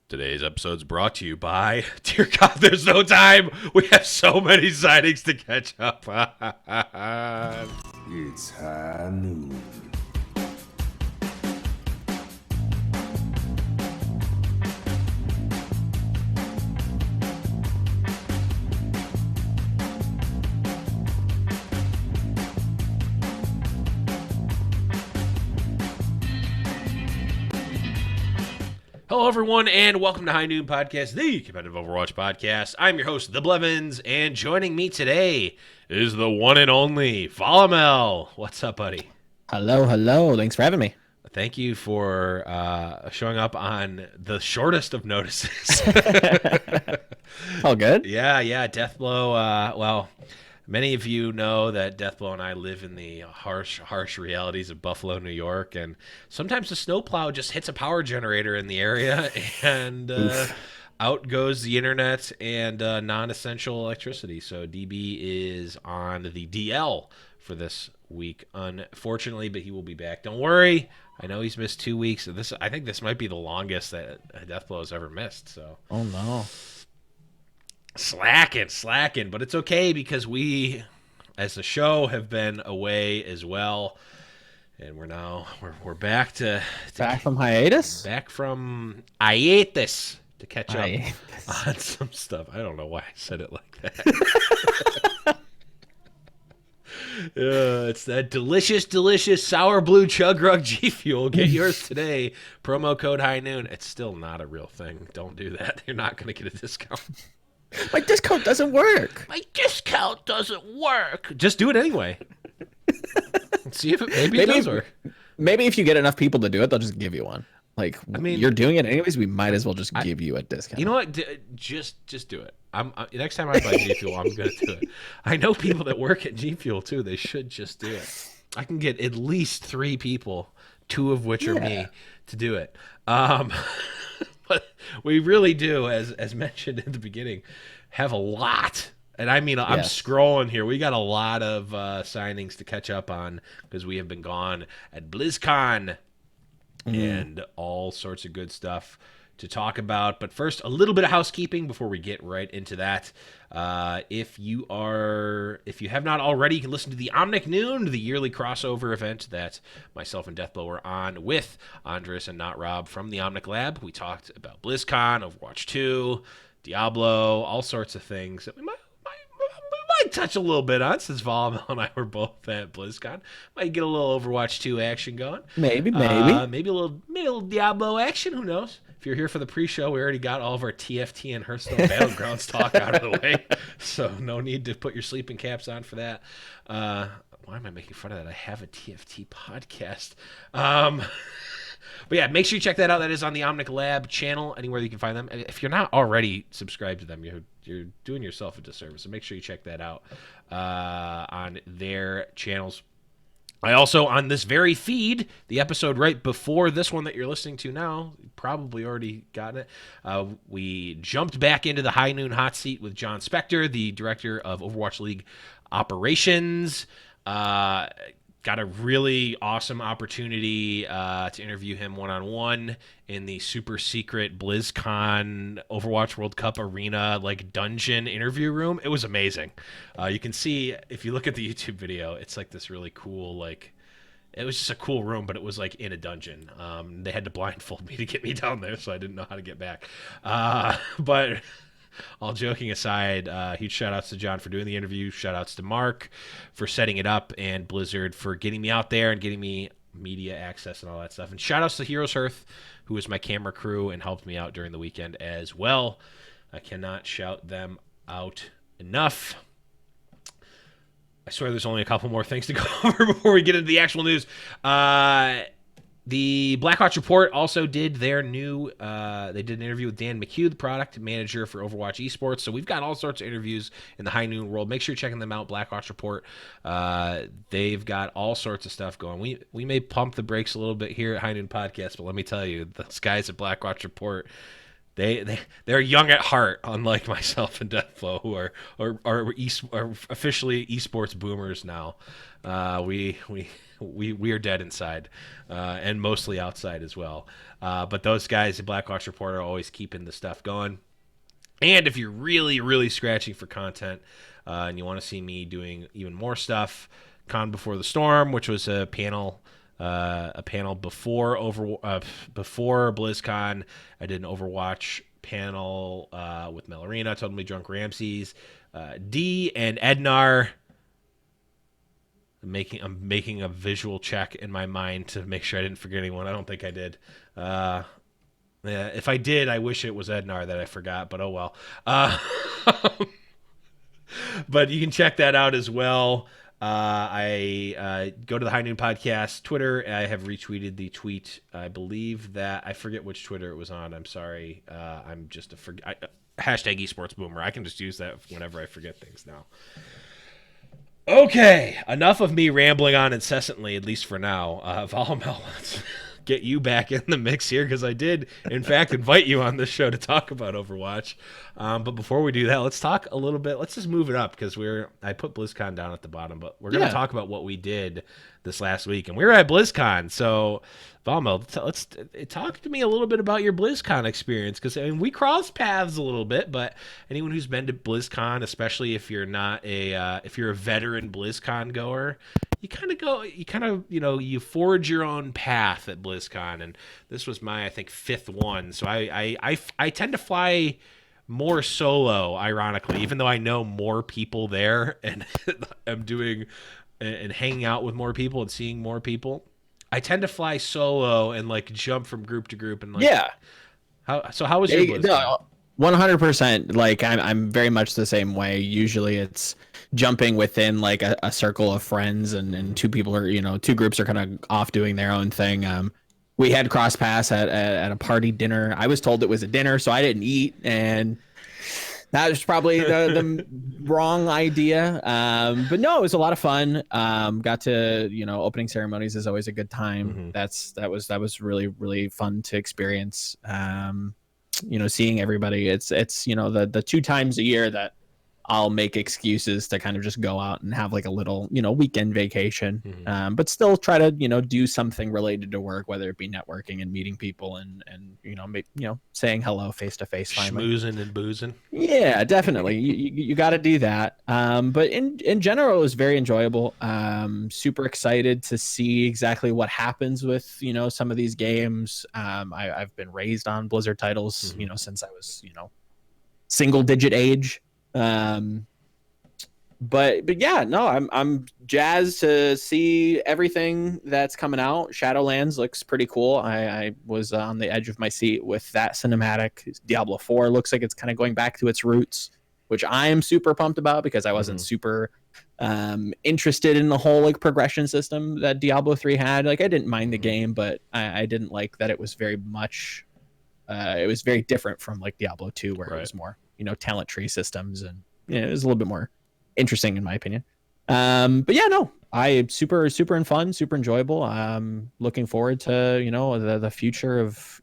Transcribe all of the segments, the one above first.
Today's episode is brought to you by, dear God, there's no time. We have so many sightings to catch up on. It's high noon. Hello, everyone, and welcome to High Noon Podcast, the competitive Overwatch podcast. I'm your host, the Blevins, and joining me today is the one and only Volamel. What's up, buddy? Hello. Thanks for having me. Thank you for showing up on the shortest of notices. All good? Yeah. Deathblow, well, many of you know that Deathblow and I live in the harsh realities of Buffalo, New York, and sometimes the snowplow just hits a power generator in the area, and out goes the internet and non-essential electricity. So DB is on the DL for this week, unfortunately, but he will be back. Don't worry. I know he's missed 2 weeks. I think this might be the longest that Deathblow has ever missed. So. Oh, no. Slacking, but it's okay because we, as the show, have been away as well, and we're back to Back from hiatus? back from hiatus to catch up on some stuff. I don't know why I said it like that. It's that delicious sour blue chug rug G Fuel. Get yours today. Promo code High Noon. It's still not a real thing. Don't do that. You're not going to get a discount. My discount doesn't work. Just do it anyway. See if maybe it does work. Maybe if you get enough people to do it, they'll just give you one. Like, I mean, you're doing it anyways, we might as well just give you a discount. You know what? Just do it. Next time I buy G Fuel, I'm going to do it. I know people that work at G Fuel too. They should just do it. I can get at least 3 people, 2 of which are me, to do it. But we really do, as mentioned in the beginning, have a lot. And I mean, I'm scrolling here. We got a lot of signings to catch up on because we have been gone at Blizzcon and all sorts of good stuff to talk about. But first, a little bit of housekeeping before we get right into that. If you have not already, you can listen to the Omnic Noon, the yearly crossover event that myself and Deathblow are on with Andres and Not Rob from the Omnic Lab. We talked about BlizzCon, Overwatch 2, Diablo, all sorts of things that we might touch a little bit on since Volamel and I were both at BlizzCon. Might get a little Overwatch 2 action going. Maybe. Maybe a little Diablo action. Who knows? If you're here for the pre-show, we already got all of our TFT and Hearthstone Battlegrounds talk out of the way, so no need to put your sleeping caps on for that. Why am I making fun of that? I have a TFT podcast. But yeah, make sure you check that out. That is on the Omnic Lab channel, anywhere you can find them. If you're not already subscribed to them, you're doing yourself a disservice. So make sure you check that out on their channels. I also, on this very feed, the episode right before this one that you're listening to now, you've probably already gotten it, we jumped back into the High Noon hot seat with John Spector, the director of Overwatch League operations. Got a really awesome opportunity to interview him one-on-one in the super secret BlizzCon Overwatch World Cup arena dungeon interview room. It was amazing. You can see, if you look at the YouTube video, it's like this really cool, it was just a cool room, but it was in a dungeon. They had to blindfold me to get me down there, so I didn't know how to get back. But all joking aside, huge shout-outs to John for doing the interview. Shout-outs to Mark for setting it up, and Blizzard for getting me out there and getting me media access and all that stuff. And shout-outs to Heroes Hearth, who was my camera crew and helped me out during the weekend as well. I cannot shout them out enough. I swear there's only a couple more things to go over before we get into the actual news. The Blackwatch Report also did their new, they did an interview with Dan McHugh, the product manager for Overwatch Esports. So we've got all sorts of interviews in the High Noon world. Make sure you're checking them out, Blackwatch Report. They've got all sorts of stuff going. We may pump the brakes a little bit here at High Noon Podcast, but let me tell you, those guys at Blackwatch Report, they're young at heart, unlike myself and Deathflow, who are officially esports boomers now. We are dead inside, and mostly outside as well. But those guys, the Blackwatch Report, are always keeping the stuff going. And if you're really, really scratching for content, and you want to see me doing even more stuff, Con Before the Storm, which was a panel before before BlizzCon. I did an Overwatch panel with Melarina, Totally Drunk Ramses, D, and Ednar. I'm making a visual check in my mind to make sure I didn't forget anyone. I don't think I did. Yeah, if I did, I wish it was Ednar that I forgot, but oh well. But you can check that out as well. I go to the High Noon Podcast Twitter. I have retweeted the tweet. I believe that I forget which Twitter it was on. I'm sorry. I'm just hashtag esports boomer. I can just use that whenever I forget things now. Okay, enough of me rambling on incessantly, at least for now. Volamel, let's get you back in the mix here, because I did, in fact, invite you on this show to talk about Overwatch. But before we do that, let's talk a little bit. Let's just move it up, because I put BlizzCon down at the bottom, but we're going to talk about what we did this last week. And we were at BlizzCon, so Volamel, let's talk to me a little bit about your BlizzCon experience, because I mean, we crossed paths a little bit, but anyone who's been to BlizzCon, especially if you're not if you're a veteran BlizzCon goer, you forge your own path at BlizzCon, and this was my, I think, fifth one. So I tend to fly more solo, ironically, even though I know more people there and I'm doing and hanging out with more people and seeing more people. I tend to fly solo and like jump from group to group and like How was your BlizzCon? No, 100%. Like I'm very much the same way. Usually it's jumping within like a circle of friends, and two people are, two groups are kind of off doing their own thing. We had cross paths at a party dinner. I was told it was a dinner, so I didn't eat, and that was probably the wrong idea. But no, it was a lot of fun. Got to, opening ceremonies is always a good time. Mm-hmm. That was really, really fun to experience. Seeing everybody. It's the 2 times a year that I'll make excuses to kind of just go out and have like a little, weekend vacation. Mm-hmm. But still try to, do something related to work, whether it be networking and meeting people and saying hello face to face. Schmoozing and boozing. Yeah, definitely. You got to do that. But in general, it was very enjoyable. Super excited to see exactly what happens with, some of these games. I've been raised on Blizzard titles, Mm-hmm. Since I was, single digit age. But yeah, no, I'm jazzed to see everything that's coming out. Shadowlands looks pretty cool. I was on the edge of my seat with that cinematic. Diablo 4 looks like it's kind of going back to its roots, which I am super pumped about, because I wasn't super interested in the whole like progression system that Diablo 3 had. Like I didn't mind the game, but I didn't like that it was very much it was very different from like Diablo 2, where it was more, talent tree systems, and it was a little bit more interesting in my opinion. But yeah, no, I super fun, super enjoyable. Looking forward to the future of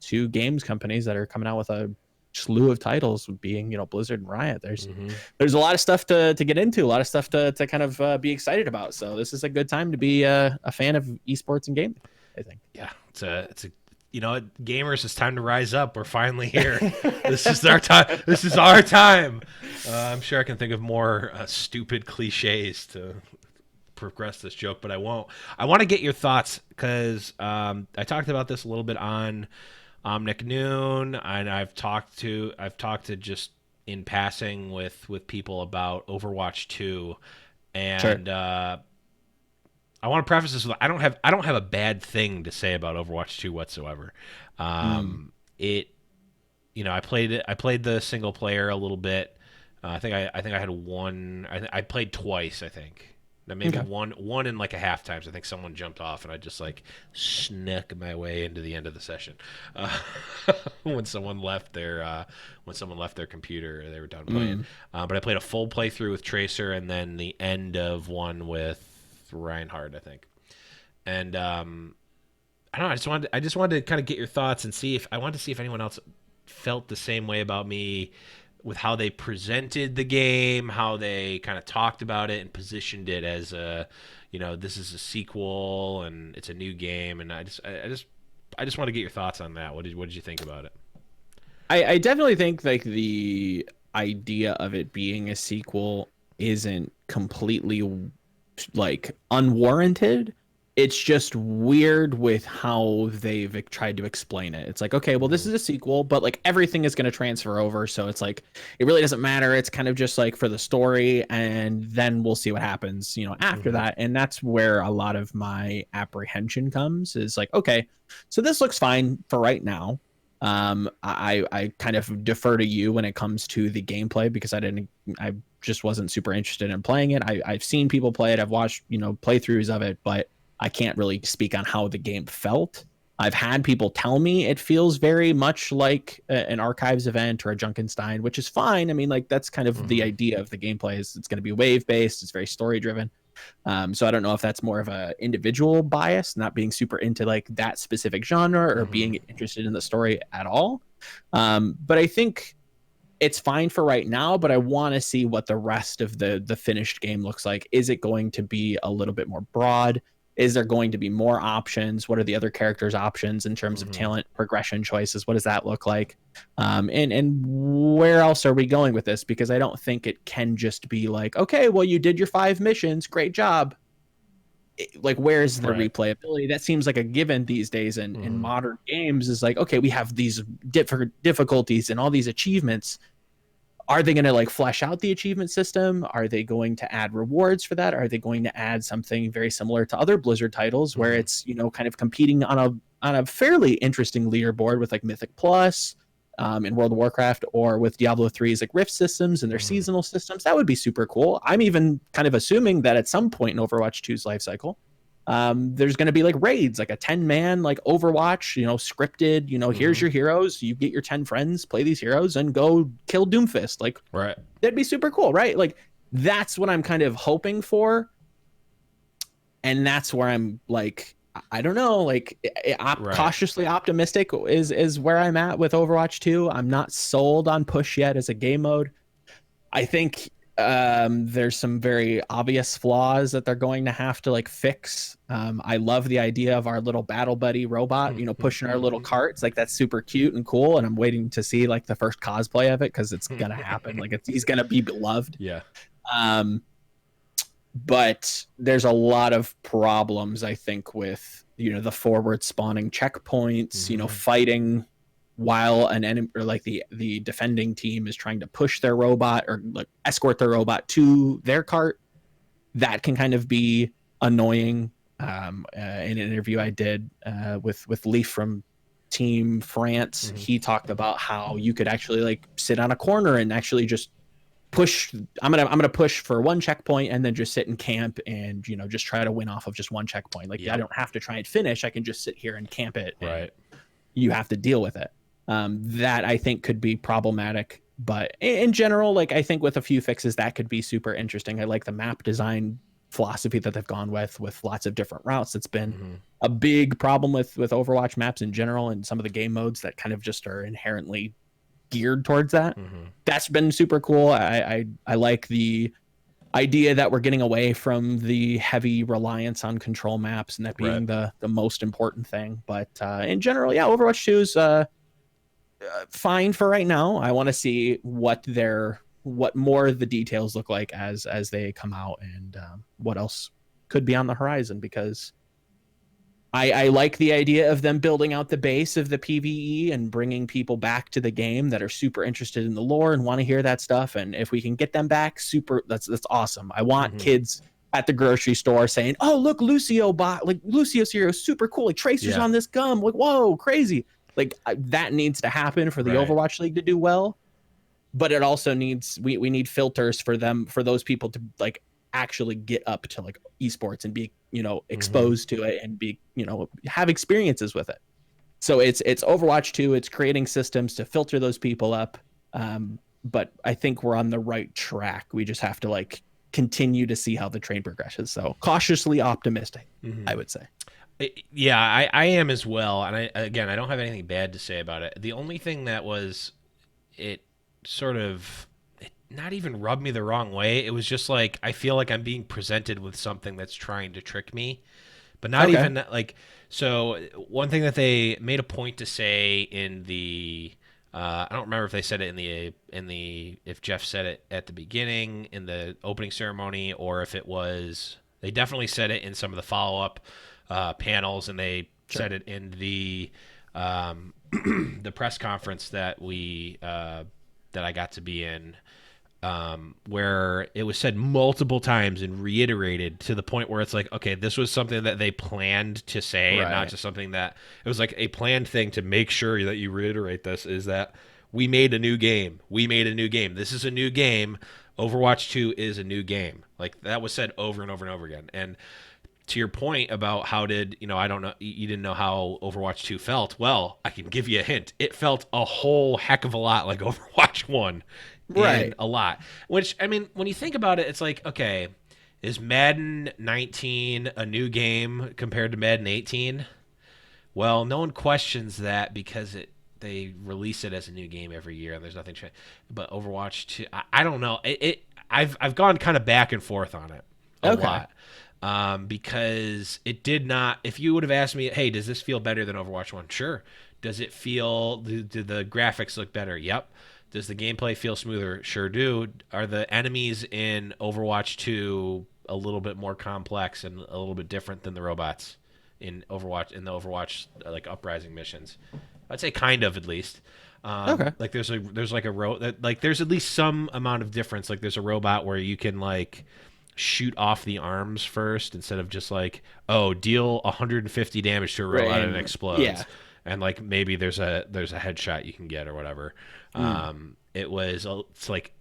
2 games companies that are coming out with a slew of titles, being Blizzard and Riot. There's a lot of stuff to get into, a lot of stuff to kind of be excited about. So this is a good time to be a fan of esports and gaming, I think. Yeah, it's a gamers, it's time to rise up. We're finally here. This is our time. This is our time. I'm sure I can think of more stupid cliches to progress this joke, but I won't. I want to get your thoughts, because I talked about this a little bit on Omnic Noon, and I've talked to just in passing with people about Overwatch 2, and I want to preface this with I don't have a bad thing to say about Overwatch 2 whatsoever. I played the single player a little bit. I think I had one. I played twice. I think maybe one in like a half time. So I think someone jumped off, and I just like snuck my way into the end of the session when someone left their computer. They were done playing. But I played a full playthrough with Tracer, and then the end of one with Reinhardt, I think. And I don't know, I just wanted to kind of get your thoughts and see if anyone else felt the same way about me with how they presented the game, how they kind of talked about it and positioned it as a, this is a sequel and it's a new game. And I just want to get your thoughts on that. What did you think about it? I definitely think like the idea of it being a sequel isn't completely like unwarranted. It's just weird with how they've tried to explain it. It's like, okay, well, this is a sequel, but like everything is going to transfer over. So it's like, it really doesn't matter. It's kind of just like for the story. And then we'll see what happens, after that. And that's where a lot of my apprehension comes is like, okay, so this looks fine for right now. I kind of defer to you when it comes to the gameplay because I just wasn't super interested in playing it. I've seen people play it. I've watched, playthroughs of it, but I can't really speak on how the game felt. I've had people tell me it feels very much like an Archives event or a Junkenstein, which is fine. I mean, like that's kind of the idea of the gameplay is it's going to be wave based. It's very story driven. So I don't know if that's more of a individual bias, not being super into like that specific genre or being interested in the story at all. But I think it's fine for right now, but I want to see what the rest of the finished game looks like. Is it going to be a little bit more broad? Is there going to be more options? What are the other characters' options in terms of talent progression choices? What does that look like? And where else are we going with this? Because I don't think it can just be like, okay, well, you did your 5 missions. Great job. Like, where's the replayability? That seems like a given these days in modern games is like, okay, we have these different difficulties and all these achievements. Are they going to like flesh out the achievement system? Are they going to add rewards for that? Are they going to add something very similar to other Blizzard titles where it's, kind of competing on a fairly interesting leaderboard with like Mythic Plus in World of Warcraft or with Diablo 3's like Rift systems and their seasonal systems? That would be super cool. I'm even kind of assuming that at some point in Overwatch 2's life cycle, there's going to be like raids, like a 10-man like Overwatch, scripted, here's your heroes, you get your 10 friends, play these heroes and go kill Doomfist. Like, that'd be super cool, right? Like, that's what I'm kind of hoping for. And that's where I'm like, I don't know, like cautiously optimistic is where I'm at with Overwatch 2. I'm not sold on push yet as a game mode. I think there's some very obvious flaws that they're going to have to like fix. I love the idea of our little battle buddy robot, pushing our little carts. Like, that's super cute and cool. And I'm waiting to see like the first cosplay of it because it's gonna happen. Like, he's gonna be beloved. Yeah. But there's a lot of problems, I think, with the forward spawning checkpoints. Fighting while an enemy or like the defending team is trying to push their robot or like escort their robot to their cart. That can kind of be annoying. In an interview I did with Leaf from Team France, he talked about how you could actually like sit on a corner and actually just push. I'm gonna push for one checkpoint and then just sit and camp and just try to win off of just one checkpoint. Like, I don't have to try and finish. I can just sit here and camp it. Right. You have to deal with it. That I think could be problematic, but in general, like, I think with a few fixes that could be super interesting. I like the map design philosophy that they've gone with lots of different routes. It's been a big problem with Overwatch maps in general and some of the game modes that kind of just are inherently geared towards that. That's been super cool. I like the idea that we're getting away from the heavy reliance on control maps and that being the most important thing. But in general, Overwatch 2 is fine for right now. I want to see what more of the details look like as they come out and what else could be on the horizon, because I like the idea of them building out the base of the PvE and bringing people back to the game that are super interested in the lore and want to hear that stuff. And if we can get them back, that's awesome. I want kids at the grocery store saying, "Oh, look, Lucio's hero is super cool. Like, Tracer's on this gum. Like, whoa, crazy." Like, that needs to happen for the Overwatch League to do well. But it also needs, we need filters for those people to like actually get up to like esports and be, exposed to it and be, have experiences with it. So it's Overwatch 2. It's creating systems to filter those people up. But I think we're on the right track. We just have to like continue to see how the train progresses. So cautiously optimistic, I would say. Yeah, I am as well. And I don't have anything bad to say about it. The only thing that was, it sort of, it not even rubbed me the wrong way. It was just like, I feel like I'm being presented with something that's trying to trick me, but not Okay. even like, so one thing that they made a point to say in the, I don't remember if they said it if Jeff said it at the beginning in the opening ceremony, or if it was, they definitely said it in some of the follow up panels, and they Sure. said it in the the press conference that I got to be in, where it was said multiple times and reiterated to the point where it's like, okay, this was something that they planned to say, and not Right. just something that it was like a planned thing to make sure that you reiterate this, is that we made a new game. We made a new game. This is a new game. Overwatch 2 is a new game. Like, that was said over and over and over again. And to your point about how did, I don't know, you didn't know how Overwatch 2 felt. Well, I can give you a hint. It felt a whole heck of a lot like Overwatch 1, in Right. a lot. Which, I mean, when you think about it, it's like, okay, is Madden 19 a new game compared to Madden 18? Well, no one questions that because they release it as a new game every year and there's nothing but Overwatch 2, I don't know. I've gone kind of back and forth on it a Okay. lot. Because it did not. If you would have asked me, hey, does this feel better than Overwatch 1? Sure. Does it feel? Do the graphics look better? Yep. Does the gameplay feel smoother? Sure do. Are the enemies in Overwatch 2 a little bit more complex and a little bit different than the robots in the Overwatch like Uprising missions? I'd say kind of, at least. Okay. Like there's like like there's at least some amount of difference. Like there's a robot where you can like shoot off the arms first instead of just like, oh, deal 150 damage to a Right. robot and it And yeah. explodes, and like maybe there's a headshot you can get or whatever. Mm. It's like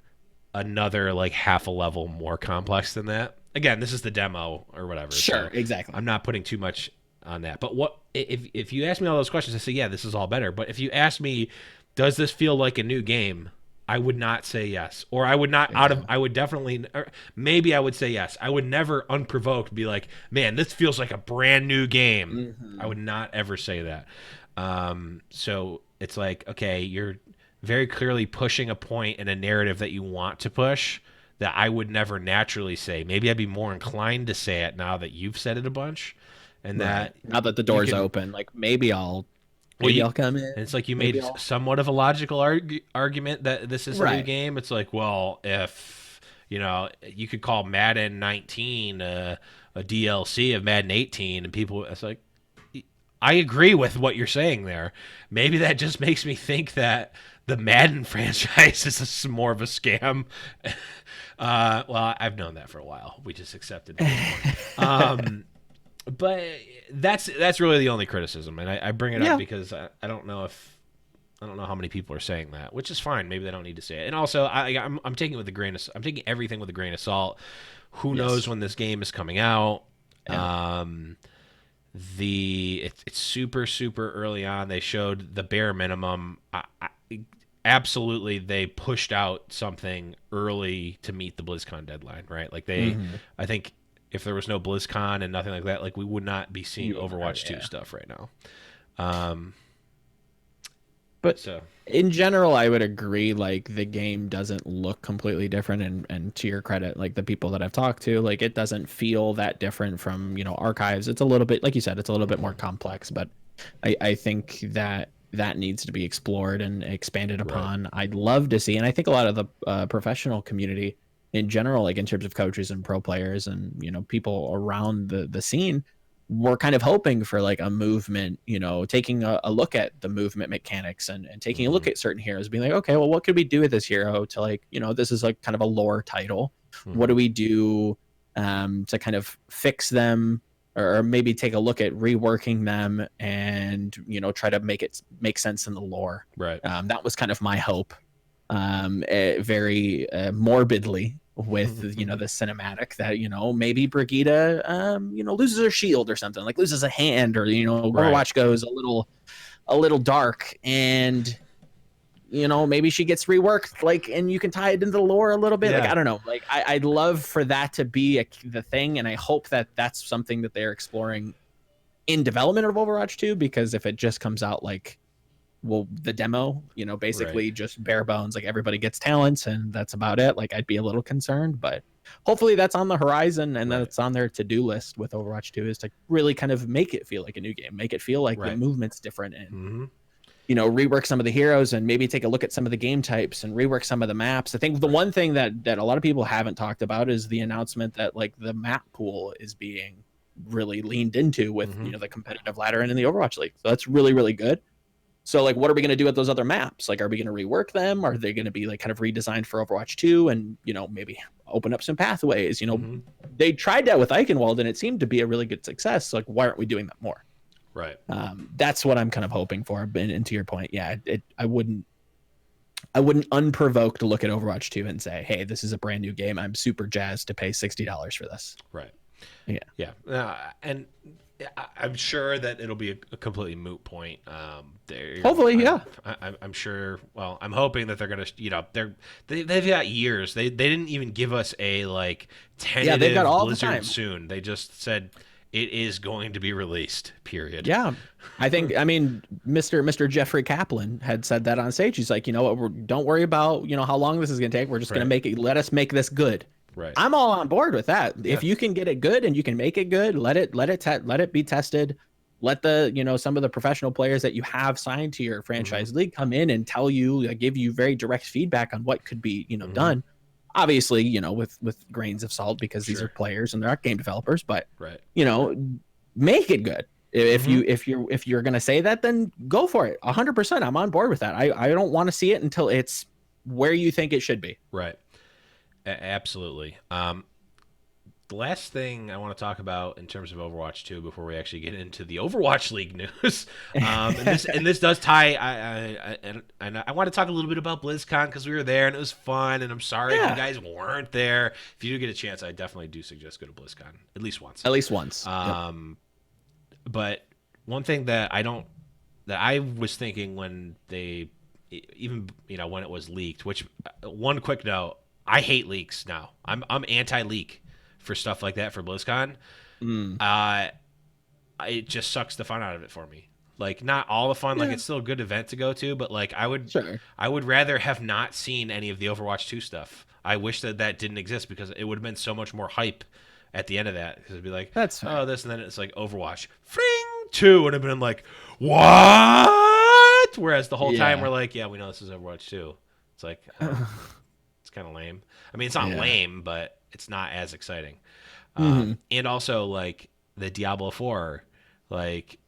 another like half a level more complex than that. Again, this is the demo or whatever, Sure. so Exactly. I'm not putting too much on that. But what if you ask me all those questions, I say yeah, this is all better. But if you ask me, does this feel like a new game? I would not say yes, or I would not out of. Yeah. I would definitely, or maybe I would say yes. I would never unprovoked be like, man, this feels like a brand new game. I Hmm. would not ever say that. So it's like, okay, you're very clearly pushing a point in a narrative that you want to push that I would never naturally say. Maybe I'd be more inclined to say it now that you've said it a bunch, and Right. that Now that the you door's can. open, like maybe I'll Well, maybe you, I'll come in. and it's like you Maybe made I'll. somewhat of a logical argument that this is a new Right. game. It's like, well, if you could call Madden 19 a DLC of Madden 18, and people, it's like, I agree with what you're saying there. Maybe that just makes me think that the Madden franchise is more of a scam. Well, I've known that for a while. We just accepted it anymore. But that's really the only criticism, and I bring it up Yeah. because I don't know if I don't know how many people are saying that, which is fine. Maybe they don't need to say it. And also, I'm taking it with a grain of I'm taking everything with a grain of salt. Who knows Yes. when this game is coming out? Yeah. Um, it's super super early on. They showed the bare minimum. Absolutely, they pushed out something early to meet the BlizzCon deadline, right? Like Hmm. I think if there was no BlizzCon and nothing like that, like we would not be seeing You wouldn't have heard Overwatch it, 2 yeah. stuff right now. Um, But so in general, I would agree. Like the game doesn't look completely different, and to your credit, like the people that I've talked to, like it doesn't feel that different from archives. It's a little bit, like you said, it's a little bit more complex, but I think that that needs to be explored and expanded right, upon. I'd love to see, and I think a lot of the professional community in general, like in terms of coaches and pro players and people around the scene, we're kind of hoping for like a movement, taking a look at the movement mechanics and taking a hmm look at certain heroes, being like, okay, well, what could we do with this hero to like, this is like kind of a lore title. What hmm do we do to kind of fix them or maybe take a look at reworking them and, try to make sense in the lore. right, That was kind of my hope, very morbidly with the cinematic that maybe Brigida loses her shield or something, like loses a hand, or right, Overwatch goes a little dark, and maybe she gets reworked, like, and you can tie it into the lore a little bit, like yeah. I don't know, like I'd love for that to be the thing, and I hope that that's something that they're exploring in development of Overwatch 2, because if it just comes out like, well, the demo, basically just bare bones, like everybody gets talents and that's about it, like I'd be a little concerned. But hopefully that's on the horizon, and that's on their to-do list with Overwatch 2, is to really kind of make it feel like a new game, make it feel like the movement's different, and rework some of the heroes, and maybe take a look at some of the game types and rework some of the maps. I think the one thing that a lot of people haven't talked about is the announcement that like the map pool is being really leaned into with the competitive ladder and in the Overwatch League. So that's really, really good. So like, what are we going to do with those other maps? Like, are we going to rework them? Are they going to be like kind of redesigned for Overwatch 2 and, maybe open up some pathways? They tried that with Eichenwald and it seemed to be a really good success. So like, why aren't we doing that more? Right. That's what I'm kind of hoping for. And to your point, yeah, I wouldn't unprovoked look at Overwatch 2 and say, hey, this is a brand new game. I'm super jazzed to pay $60 for this. Right. Yeah. Yeah. And I'm sure that it'll be a completely moot point. Hopefully, yeah. I'm sure. Well, I'm hoping that they're gonna, they've got years. They didn't even give us a like tentative they've got all Blizzard the time. soon. They just said it is going to be released. Period. Yeah, I mean, Mr. Jeffrey Kaplan had said that on stage. He's like, don't worry about how long this is gonna take. We're just gonna make it. Let us make this good. Right. I'm all on board with that. Yeah. If you can get it good and you can make it good, let it be tested. Let the, some of the professional players that you have signed to your franchise league come in and tell you, give you very direct feedback on what could be, done. Obviously, with grains of salt, because these are players and they're not game developers, but make it good. If you're going to say that, then go for it. 100%. I'm on board with that. I don't want to see it until it's where you think it should be. Right. Absolutely. The last thing I want to talk about in terms of Overwatch 2 before we actually get into the Overwatch League news, and this does tie. I want to talk a little bit about BlizzCon because we were there and it was fun. And I'm sorry if you guys weren't there. If you do get a chance, I definitely do suggest go to BlizzCon at least once. But one thing that I was thinking when they when it was leaked. Which one quick note. I hate leaks now. I'm anti-leak for stuff like that for BlizzCon. It just sucks the fun out of it for me. Like, not all the fun. Like, it's still a good event to go to, but like I would rather have not seen any of the Overwatch 2 stuff. I wish that didn't exist because it would have been so much more hype at the end of that. Because it'd be like, that's fair. This, and then it's like Overwatch Fring 2 would have been like, what? Whereas the whole time we're like, yeah, we know this is Overwatch 2. It's like. Kind of lame. I mean, it's not lame, but it's not as exciting. And also, like the Diablo 4, like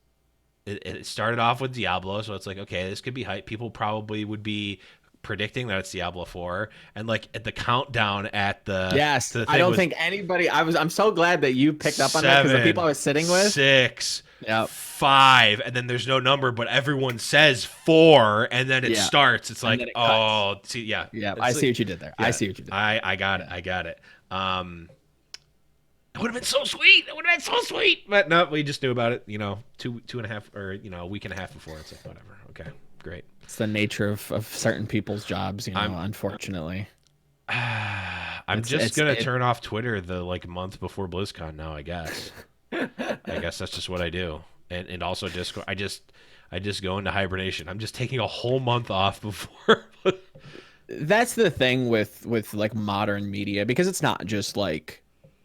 it started off with Diablo, so it's like, okay, this could be hype. People probably would be predicting that it's Diablo 4, and like at the countdown at the I don't think anybody. I'm so glad that you picked up on that, because the people I was sitting with 6, 5, and then there's no number, but everyone says 4, and then it starts. It's like, see, I see what you did there. I see what you did. I got it. It would have been so sweet. But no, we just knew about it. 2.5 or a week and a half before. It's like, whatever. Okay, great. It's the nature of certain people's jobs, unfortunately. I'm just gonna turn off Twitter the month before BlizzCon now, I guess. I guess that's just what I do. And also Discord. I just go into hibernation. I'm just taking a whole month off before. That's the thing with like modern media, because it's not just like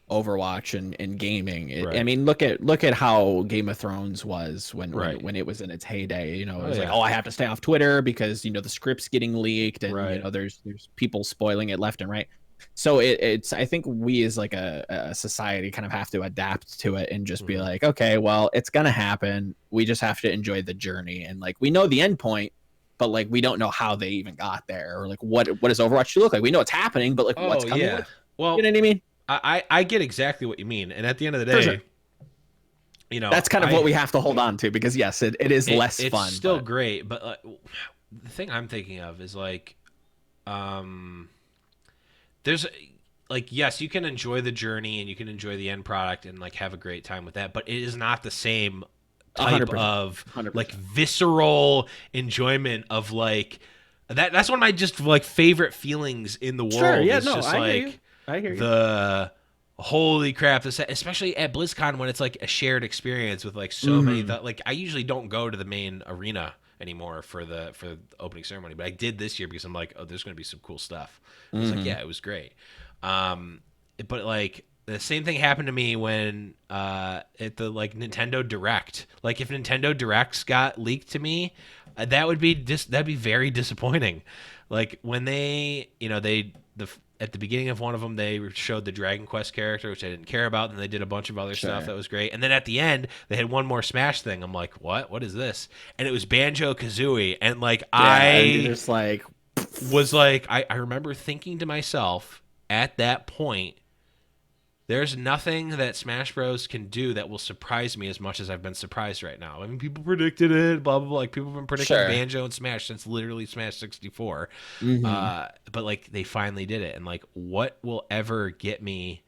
Overwatch and gaming. I mean, look at how Game of Thrones was when it was in its heyday. It was like, I have to stay off Twitter because the script's getting leaked, and there's people spoiling it left and right. So it's I think we as like a society kind of have to adapt to it and just be like, okay, well, it's gonna happen. We just have to enjoy the journey, and like we know the end point, but like we don't know how they even got there, or like what does Overwatch 2 look like? We know it's happening, but like what's coming? Yeah. Well, you know what I mean? I get exactly what you mean, and at the end of the day, that's kind of what we have to hold on to, because yes, it is less fun. It's still great, but the thing I'm thinking of is like, there's like, yes, you can enjoy the journey and you can enjoy the end product and like have a great time with that, but it is not the same type 100%, of 100%. like visceral enjoyment of like that. That's one of my just like favorite feelings in the world. Sure, yeah, it's just I like hear you. I hear you. holy crap, this, especially at BlizzCon when it's like a shared experience with like so many like I usually don't go to the main arena anymore for the opening ceremony, but I did this year because I'm like, oh, there's going to be some cool stuff. I was like, yeah, it was great. But like the same thing happened to me when at the like Nintendo Direct. Like if Nintendo Directs got leaked to me, that would be that'd be very disappointing. Like when they, at the beginning of one of them, they showed the Dragon Quest character, which I didn't care about, and they did a bunch of other stuff that was great. And then at the end, they had one more Smash thing. I'm like, what? What is this? And it was Banjo Kazooie, and like I just like was like, I remember thinking to myself at that point, there's nothing that Smash Bros. Can do that will surprise me as much as I've been surprised right now. I mean, people predicted it, blah, blah, blah. Like, people have been predicting Banjo and Smash since literally Smash 64. But, like, they finally did it. And, like, what will ever get me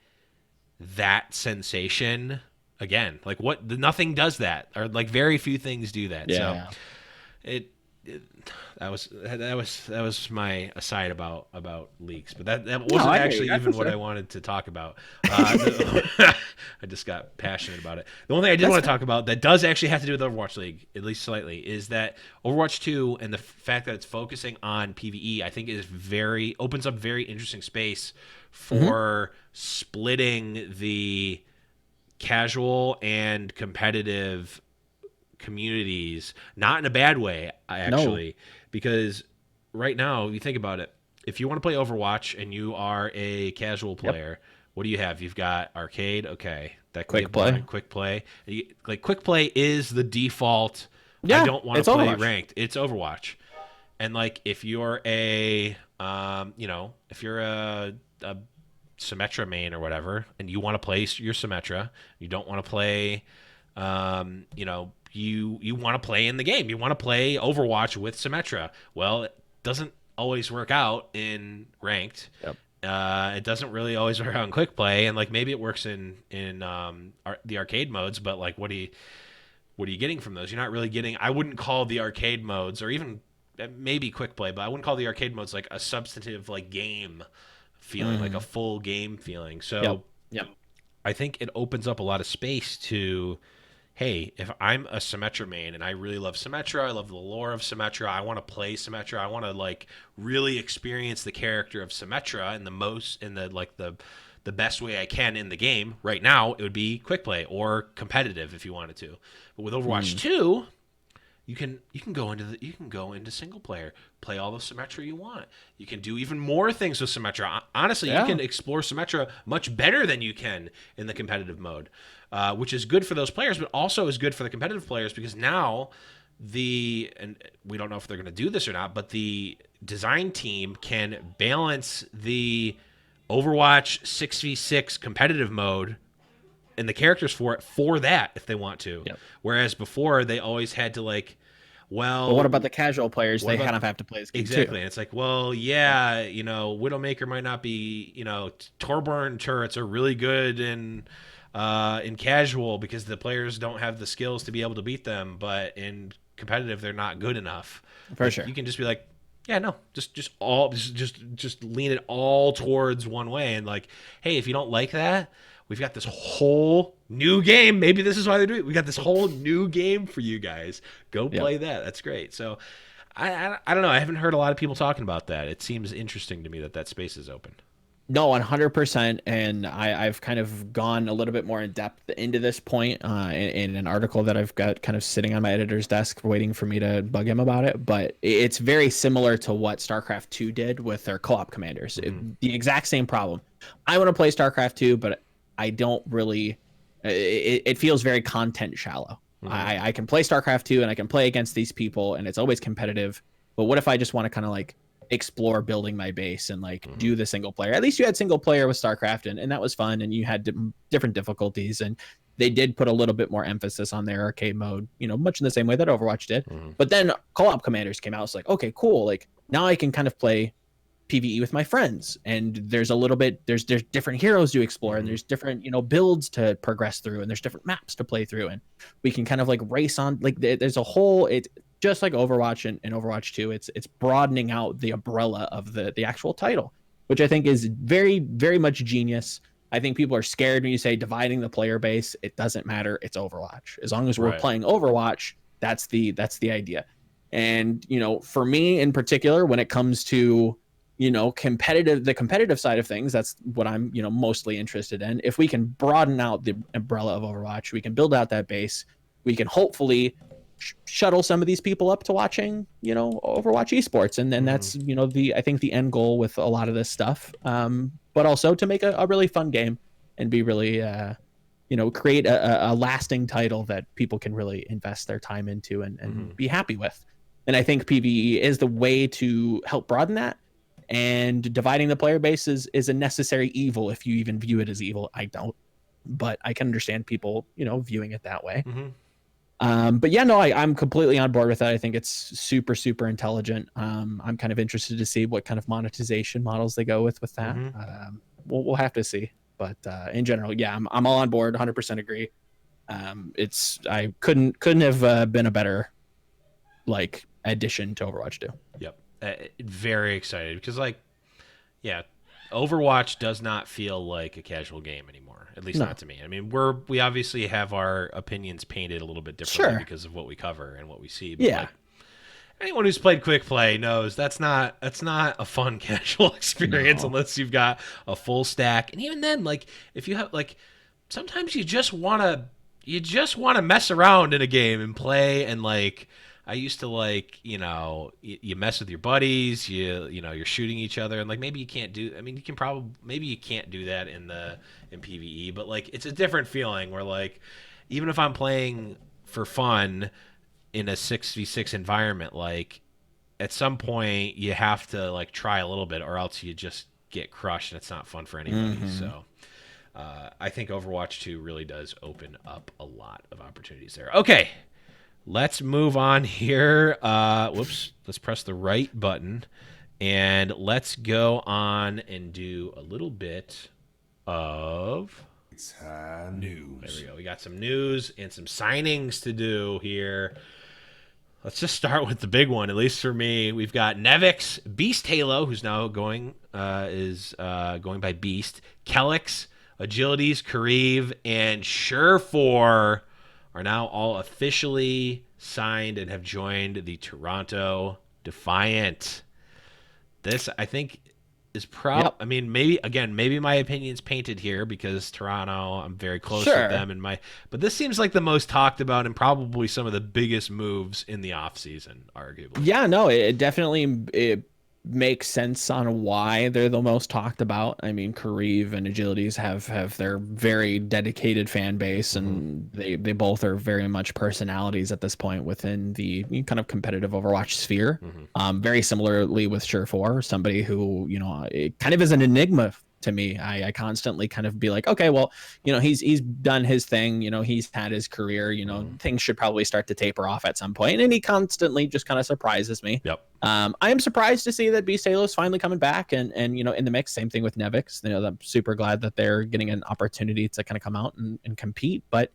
that sensation again? Like, nothing does that. Or, like, very few things do that. Yeah. So, that was my aside about leaks, but that wasn't actually even what I wanted to talk about. I just got passionate about it. The only thing I did want to talk about that does actually have to do with Overwatch League, at least slightly, is that Overwatch 2 and the fact that it's focusing on PvE, I think opens up very interesting space for splitting the casual and competitive communities, not in a bad way, actually, because right now, you think about it, if you want to play Overwatch and you are a casual player, what do you have? You've got arcade, okay, that quick play. Like quick play is the default. I don't want to play Overwatch. Ranked. It's Overwatch, and like if you're a, if you're a Symmetra main or whatever, and you want to play your Symmetra, you don't want to play, you want to play in the game. You want to play Overwatch with Symmetra. Well, it doesn't always work out in ranked. It doesn't really always work out in quick play, and like maybe it works in the arcade modes, but like what are you getting from those? You're not really getting. I wouldn't call the arcade modes, or even maybe quick play, but I wouldn't call the arcade modes like a substantive like game feeling, like a full game feeling. So I think it opens up a lot of space to, hey, if I'm a Symmetra main and I really love Symmetra, I love the lore of Symmetra, I want to play Symmetra, I want to like really experience the character of Symmetra the best way I can in the game. Right now, it would be quick play or competitive if you wanted to. But with Overwatch 2, you can go into single player, play all the Symmetra you want. You can do even more things with Symmetra. Honestly, you can explore Symmetra much better than you can in the competitive mode, which is good for those players, but also is good for the competitive players because now and we don't know if they're going to do this or not, but the design team can balance the Overwatch 6v6 competitive mode and the characters for that if they want to. Whereas before they always had to like, well, what about the casual players? They kind of have to play this game exactly. too. And it's like, well, yeah, Widowmaker might not be, Torbjorn turrets are really good in casual because the players don't have the skills to be able to beat them, but in competitive they're not good enough. For sure. You can just be like, yeah, no, just lean it all towards one way and like, hey, if you don't like that, we've got this whole new game. Maybe this is why they do it. We got this whole new game for you guys. Go play that. That's great. So I don't know. I haven't heard a lot of people talking about that. It seems interesting to me that space is open. No, 100%. And I've kind of gone a little bit more in depth into this point in an article that I've got kind of sitting on my editor's desk waiting for me to bug him about it. But it's very similar to what StarCraft 2 did with their co-op commanders. The exact same problem. I want to play StarCraft 2, but I don't really, it feels very content shallow. I can play StarCraft 2 and I can play against these people and it's always competitive. But what if I just want to kind of like explore building my base and like do the single player? At least you had single player with StarCraft and that was fun and you had different difficulties and they did put a little bit more emphasis on their arcade mode, much in the same way that Overwatch did. But then co-op commanders came out. It's like, okay, cool. Like now I can kind of play PvE with my friends and there's a little bit there's different heroes to explore and there's different builds to progress through and there's different maps to play through and we can kind of like race on, like there's a whole, it's just like Overwatch and Overwatch 2, it's broadening out the umbrella of the actual title, which I think is very, very much genius. I think people are scared when you say dividing the player base. It doesn't matter. It's Overwatch. As long as we're playing Overwatch, that's the idea. And, for me in particular, when it comes to, the competitive side of things, that's what I'm, mostly interested in. If we can broaden out the umbrella of Overwatch, we can build out that base. We can hopefully shuttle some of these people up to watching, Overwatch esports. And then that's, I think the end goal with a lot of this stuff. But also to make a really fun game and be really, create a lasting title that people can really invest their time into and be happy with. And I think PvE is the way to help broaden that. And dividing the player base is a necessary evil if you even view it as evil. I don't, but I can understand people, viewing it that way. But yeah, no, I'm completely on board with that. I think it's super, super intelligent. I'm kind of interested to see what kind of monetization models they go with that. We'll have to see. But in general, yeah, I'm all on board. 100% agree. I couldn't have been a better addition to Overwatch 2. Yep. Very excited because Overwatch does not feel like a casual game anymore, at least not to me. I mean, we obviously have our opinions painted a little bit differently because of what we cover and what we see. But anyone who's played quick play knows that's not a fun casual experience unless you've got a full stack. And even then, if you have sometimes you just want to mess around in a game and play and I used to you mess with your buddies, you're shooting each other, and maybe you can't do. I mean, you can't do that in PvE, but it's a different feeling where even if I'm playing for fun in a 6v6 environment, at some point you have to try a little bit, or else you just get crushed, and it's not fun for anybody. So. I think Overwatch 2 really does open up a lot of opportunities there. Okay. Let's move on here. Let's press the right button. And let's go on and do a little bit of news. There we go. We got some news and some signings to do here. Let's just start with the big one, at least for me. We've got Nevix, Beast Halo, who's now going by Beast, Kelix, Agilities, Kariv, and Surefour are now all officially signed and have joined the Toronto Defiant. This, I think, is I mean, maybe my opinion's painted here because Toronto, I'm very close with them, but this seems like the most talked about and probably some of the biggest moves in the offseason, arguably. Yeah, no, it definitely makes sense on why they're the most talked about. I mean, Kariv and Agilities have their very dedicated fan base, and they both are very much personalities at this point within the kind of competitive Overwatch sphere. Very similarly with Surefour, somebody who it kind of is an enigma to me. I constantly kind of be like, okay, well, he's done his thing, he's had his career, things should probably start to taper off at some point, and he constantly just kind of surprises me. I am surprised to see that Beast Halo is finally coming back and in the mix. Same thing with Nevix. I'm super glad that they're getting an opportunity to kind of come out and compete. But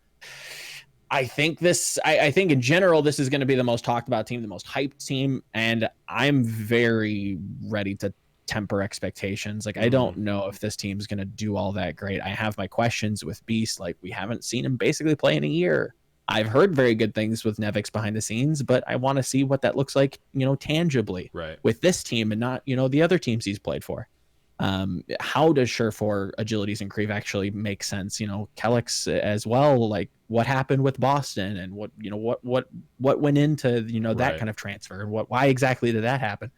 I think I think in general, this is going to be the most talked about team, the most hyped team, and I'm very ready to temper expectations. I don't know if this team's going to do all that great. I have my questions with Beast. We haven't seen him basically play in a year. I've heard very good things with Nevix behind the scenes, but I want to see what that looks like, tangibly with this team and not, the other teams he's played for. How does Surefour, Agilities, and Kariv actually make sense? Kelix as well. What happened with Boston and what went into that kind of transfer and why exactly did that happen?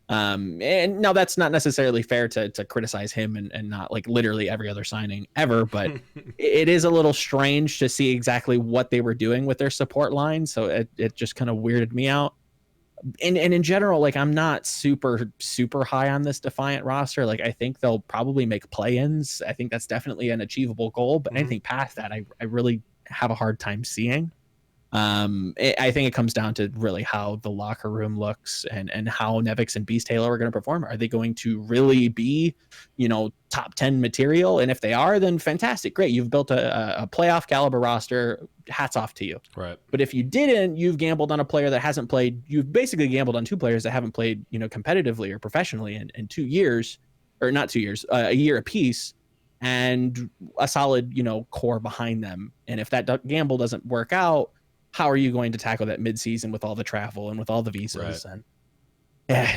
And now that's not necessarily fair to criticize him and not literally every other signing ever, but it is a little strange to see exactly what they were doing with their support line. So it just kind of weirded me out. And in general, I'm not super high on this Defiant roster. I think they'll probably make play-ins. I think that's definitely an achievable goal, but anything past that, I really have a hard time seeing. I think it comes down to really how the locker room looks and how Nevix and Beast Halo are going to perform. Are they going to really be, top 10 material? And if they are, then fantastic, great. You've built a playoff caliber roster. Hats off to you. Right. But if you didn't, you've gambled on a player that hasn't played. You've basically gambled on two players that haven't played, competitively or professionally in 2 years, or not 2 years, a year apiece. and a solid, core behind them. And if that gamble doesn't work out, how are you going to tackle that midseason with all the travel and with all the visas? Right.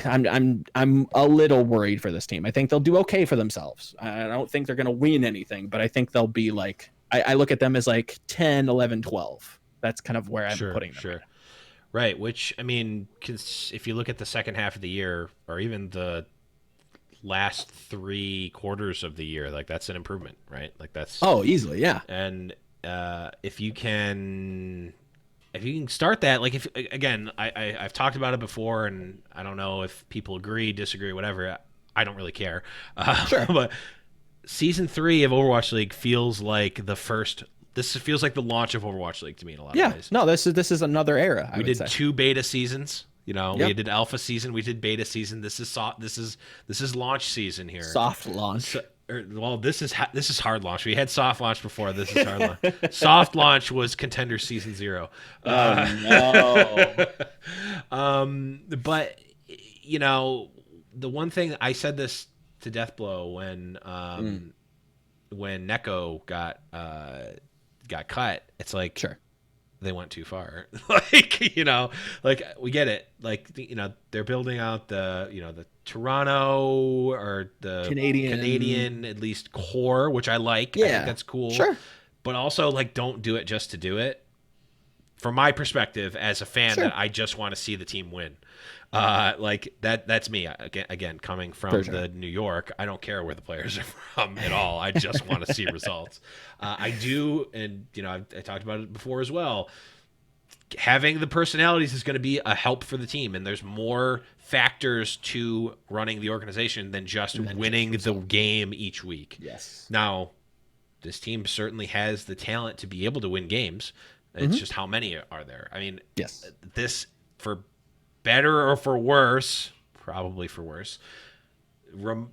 And I'm a little worried for this team. I think they'll do okay for themselves. I don't think they're going to win anything, but I think they'll be like, I look at them as like 10, 11, 12. That's kind of where I'm putting them. Sure. Right. Which, I mean, if you look at the second half of the year, or even the last 3 quarters of the year, like that's an improvement, right? Like that's easily, yeah. And if you can start that, like if again, I've talked about it before, and I don't know if people agree, disagree, whatever. I don't really care. Sure. But season 3 of Overwatch League feels like the first. This feels like the launch of Overwatch League to me in a lot of ways. No, this is another era. We did 2 beta seasons. We did alpha season, we did beta season. This is launch season here. Soft launch. This is hard launch. We had soft launch before. This is hard launch. Soft launch was Contender season 0. No. But the one thing I said this to Deathblow when Neko got cut. It's like, sure, they went too far. Like we get it. Like they're building out the Toronto or the Canadian at least core, which I like. Yeah, I think that's cool. Sure, but also like don't do it just to do it. From my perspective as a fan, that I just want to see the team win. Like that's me again coming from the New York. I don't care where the players are from at all. I just want to see results. I do, and I talked about it before as well. Having the personalities is going to be a help for the team, and there's more factors to running the organization than just winning the game each week. Yes. Now, this team certainly has the talent to be able to win games. It's just how many are there? I mean, yes. This, for better or for worse, probably for worse,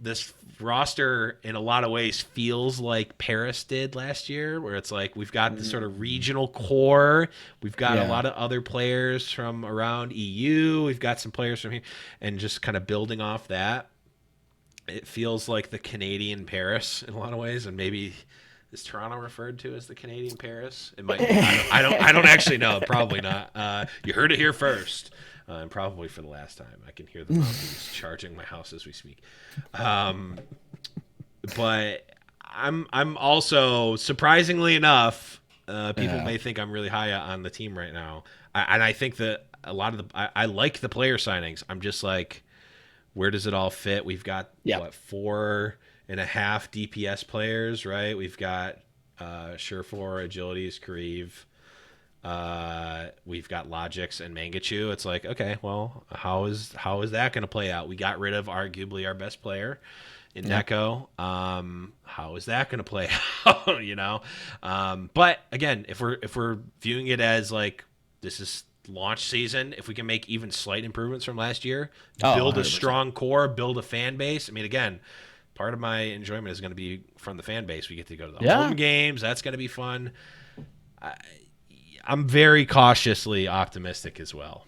this roster in a lot of ways feels like Paris did last year, where it's like we've got the sort of regional core, we've got a lot of other players from around EU, we've got some players from here, and just kind of building off that. It feels like the Canadian Paris in a lot of ways, and maybe is Toronto referred to as the Canadian Paris? It might be. I don't actually know. Probably not. You heard it here first. And probably for the last time. I can hear the monkeys charging my house as we speak. But I'm also, surprisingly enough, people may think I'm really high on the team right now. I think that a lot of I like the player signings. I'm just like, where does it all fit? We've got 4.5 DPS players, right? We've got Surefour, Agilities, Kareev. We've got Logix and Mangachu. It's like, okay, well, how is that going to play out? We got rid of arguably our best player in Neko. How is that going to play out? But again, if we're viewing it as like this is launch season, if we can make even slight improvements from last year, build 100%. A strong core, build a fan base. I mean, again, part of my enjoyment is going to be from the fan base. We get to go to the home games. That's going to be fun. I'm very cautiously optimistic as well.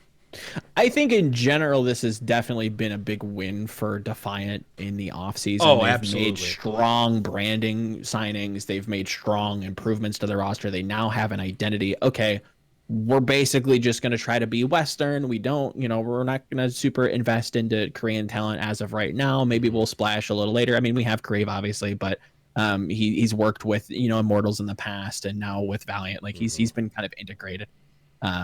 I think in general, this has definitely been a big win for Defiant in the offseason. Oh, They've absolutely. made strong branding signings. They've made strong improvements to the roster. They now have an identity. Okay, we're basically just going to try to be Western. We're not going to super invest into Korean talent as of right now. Maybe we'll splash a little later. I mean, we have Crave, obviously, but he's worked with Immortals in the past, and now with Valiant, like he's been kind of integrated,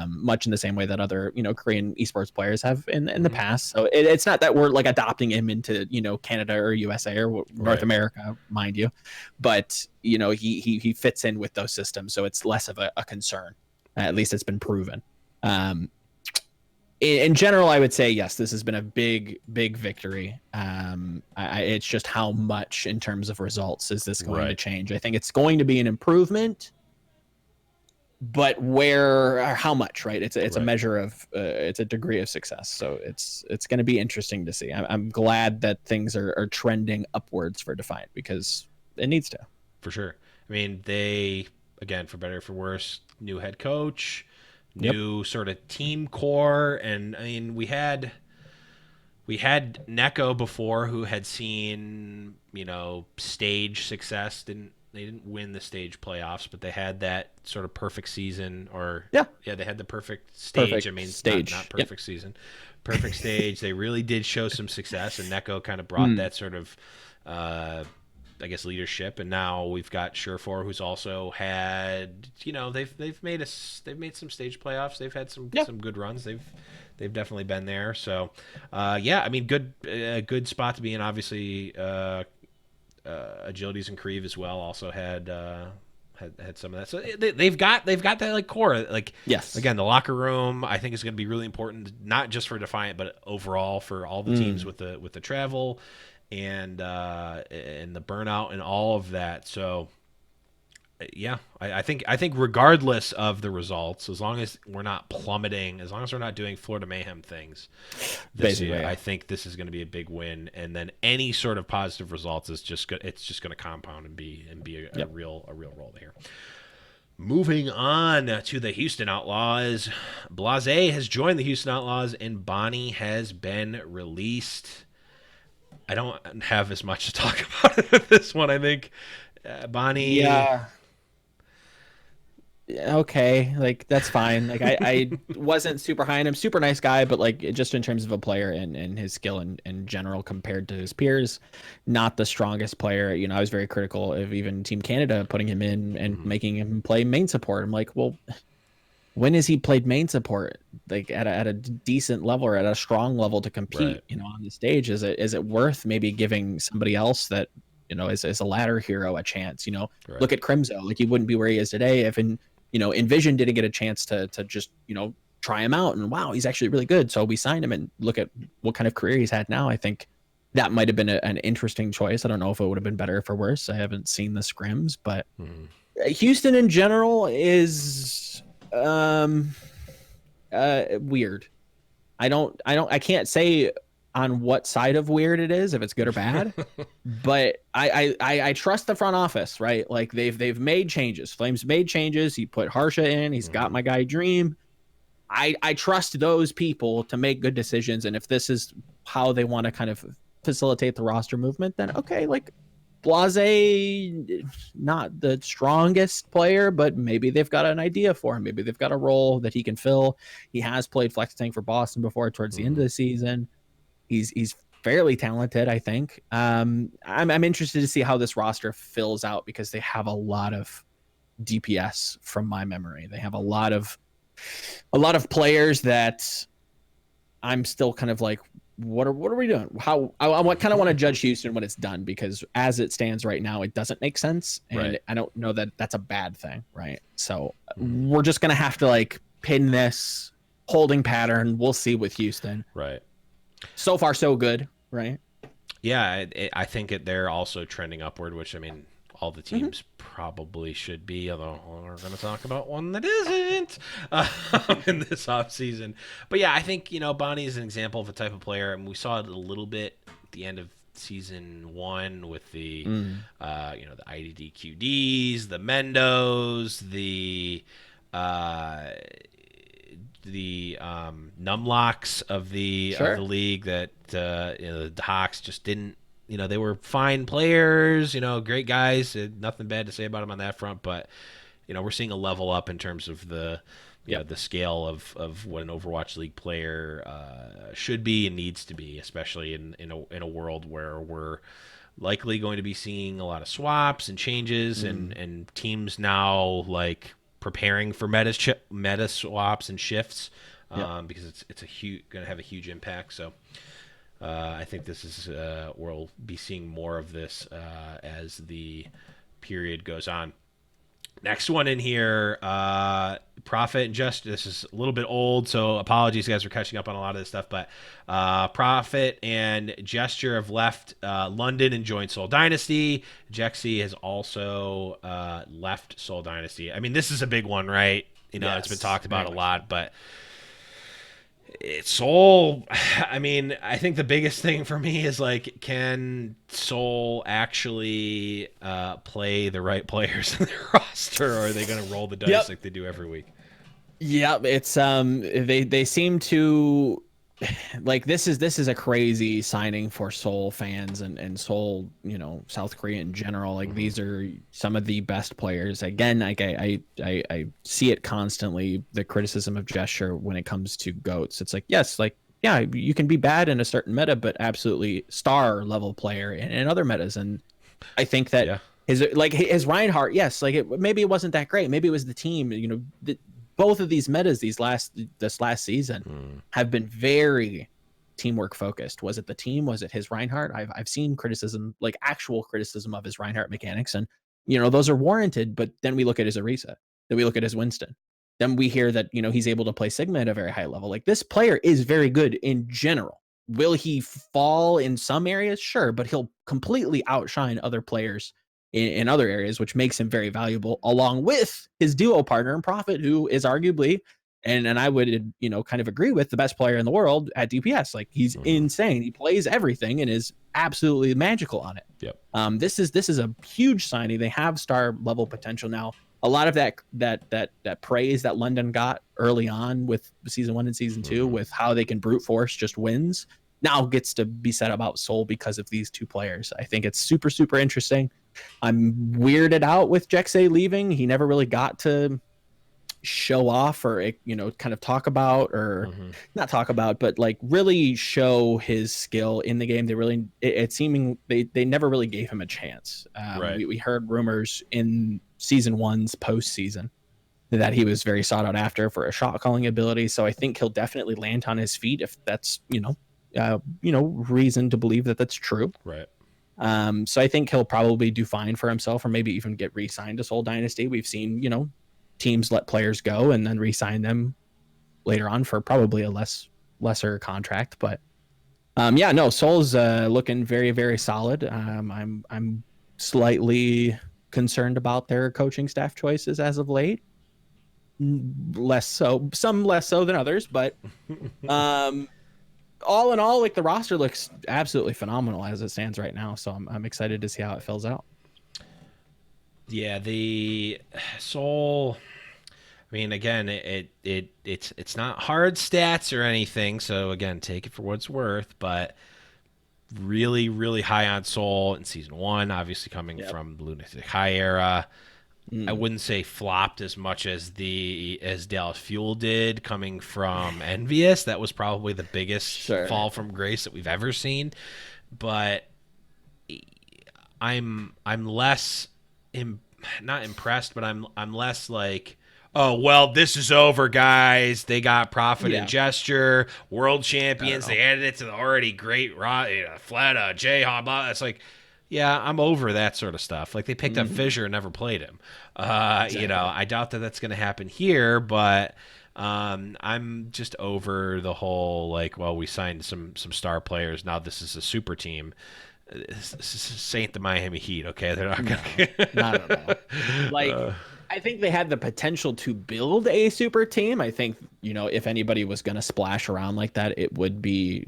much in the same way that other Korean esports players have in the past. So it's not that we're like adopting him into Canada or USA or North America, mind you, but he fits in with those systems, so it's less of a concern. At least it's been proven. In general, I would say yes, this has been a big victory. It's just how much in terms of results is this going to change? I think it's going to be an improvement, but where or how much? Right? It's a measure of it's a degree of success. So it's going to be interesting to see. I'm glad that things are trending upwards for Defiant because it needs to. For sure. I mean, they again, for better or for worse, new head coach. New sort of team core, and I mean we had we had Neko before, who had seen, stage success. They didn't win the stage playoffs, but they had that sort of perfect season, or Yeah, they had the perfect stage. perfect stage. Not perfect season, perfect stage. They really did show some success, and Neko kind of brought that sort of, I guess, leadership. And now we've got Surefour, who's also had, they've made some stage playoffs. They've had some good runs. They've definitely been there. So, I mean, good spot to be in. Obviously, Agilities and Creve as well also had some of that. So they've got that like core. Like, yes, again, the locker room I think is going to be really important, not just for Defiant, but overall for all the teams with the travel and the burnout and all of that. So I think regardless of the results, as long as we're not plummeting, as long as we're not doing Florida Mayhem things this year, I think this is going to be a big win. And then any sort of positive results is just going to compound and be a real roll here. Moving on to the Houston Outlaws, Blase has joined the Houston Outlaws and Bonnie has been released. I don't have as much to talk about with this one. I think Bonnie. Yeah. Okay, like that's fine. Like I wasn't super high on him. Super nice guy, but like just in terms of a player and his skill in general compared to his peers, not the strongest player. I was very critical of even Team Canada putting him in and making him play main support. I'm like, well, when has he played main support like at a decent level or at a strong level to compete? Right. On the stage, is it worth maybe giving somebody else that is a ladder hero a chance? Right. Look at Crimzo. Like he wouldn't be where he is today if Envision didn't get a chance to just try him out, and wow, he's actually really good, so we signed him. And look at what kind of career he's had now. I think that might have been an interesting choice. I don't know if it would have been better or for worse. I haven't seen the scrims, but Houston in general is weird. I can't say on what side of weird it is, if it's good or bad, but I trust the front office, right? Like they've made changes. Flames made changes. He put Harsha in. He's got my guy Dream. I trust those people to make good decisions. And if this is how they want to kind of facilitate the roster movement, then okay, like Blase, not the strongest player, but maybe they've got an idea for him. Maybe they've got a role that he can fill. He has played flex tank for Boston before towards the end of the season. He's fairly talented, I think. I'm interested to see how this roster fills out because they have a lot of DPS from my memory. They have a lot of players that I'm still kind of like, what are we doing? How I kind of want to judge Houston when it's done, because as it stands right now, it doesn't make sense, and I don't know that that's a bad thing, right? So we're just gonna have to like pin this holding pattern. We'll see with Houston. Right. So far, so good, right? Yeah, I think they're also trending upward, which, I mean, all the teams probably should be, although we're going to talk about one that isn't in this offseason. But yeah, I think, Bonnie is an example of a type of player, and we saw it a little bit at the end of season 1 with the, the IDD QDs, the Mendos, the numlocks of the league that the Hawks just didn't. They were fine players, great guys. Nothing bad to say about them on that front, but we're seeing a level up in terms of the the scale of what an Overwatch League player should be and needs to be, especially in a world where we're likely going to be seeing a lot of swaps and changes and teams now like preparing for meta swaps and shifts because it's going to have a huge impact. So I think this is we'll be seeing more of this as the period goes on. Next one in here, Prophet and Gesture. This is a little bit old, so apologies, guys, for catching up on a lot of this stuff. But Prophet and Gesture have left London and joined Soul Dynasty. Jexy has also left Soul Dynasty. I mean, this is a big one, right? It's been talked about a lot, but Soul, I mean, I think the biggest thing for me is like, can Soul actually play the right players in their roster, or are they going to roll the dice like they do every week? Yeah, it's they seem to like this is a crazy signing for Seoul fans and Seoul, South Korea in general. Like these are some of the best players. Again, like I see it constantly, the criticism of Gesture when it comes to GOATs. It's like, yes, like yeah, you can be bad in a certain meta, but absolutely star level player in other metas. And I think that Yeah. his Reinhardt, yes, like maybe it wasn't that great. Maybe it was the team. Both of these metas this last season have been very teamwork focused. Was it the team? Was it his Reinhardt? I've seen criticism, like actual criticism of his Reinhardt mechanics, and those are warranted. But then we look at his Orisa, then we look at his Winston, then we hear that he's able to play Sigma at a very high level. Like this player is very good in general. Will he fall in some areas? Sure, but he'll completely outshine other players in other areas, which makes him very valuable, along with his duo partner and Prophet, who is arguably, and I would kind of agree with, the best player in the world at DPS. Like he's insane. He plays everything and is absolutely magical on it. Yep. This is a huge signing. They have star level potential now. A lot of that praise that London got early on with season 1 and season 2, with how they can brute force just wins, now gets to be said about Seoul because of these two players. I think it's super, super interesting. I'm weirded out with Jexay leaving. He never really got to show off or kind of talk about, or not talk about, but like really show his skill in the game. They really, it seeming they never really gave him a chance. Right. We heard rumors in season 1's postseason that he was very sought out after for a shot calling ability. So I think he'll definitely land on his feet if that's reason to believe that that's true. Right. So I think he'll probably do fine for himself, or maybe even get re-signed to Seoul Dynasty. We've seen, teams let players go and then re-sign them later on for probably a lesser contract. But Seoul's looking very, very solid. I'm slightly concerned about their coaching staff choices as of late. Less so, some less so than others, but all in all, like the roster looks absolutely phenomenal as it stands right now. So I'm excited to see how it fills out. Yeah, the Seoul. I mean, again, it's not hard stats or anything. So again, take it for what it's worth. But really, really high on Seoul in season 1, obviously coming from the Lunatic High era. I wouldn't say flopped as much as Dallas Fuel did coming from Envious. That was probably the biggest fall from grace that we've ever seen. But I'm less not impressed, but I'm less like, oh well, this is over, guys. They got Prophet and Gesture, world champions. They added it to the already great Fleta, Jayhawk. It's like, yeah, I'm over that sort of stuff. Like they picked up Fissure and never played him. Exactly. I doubt that that's going to happen here, but I'm just over the whole like, well, we signed some star players. Now this is a super team. This ain't the Miami Heat, okay? They're not going to. Not at all. Like, I think they had the potential to build a super team. I think, if anybody was going to splash around like that, it would be,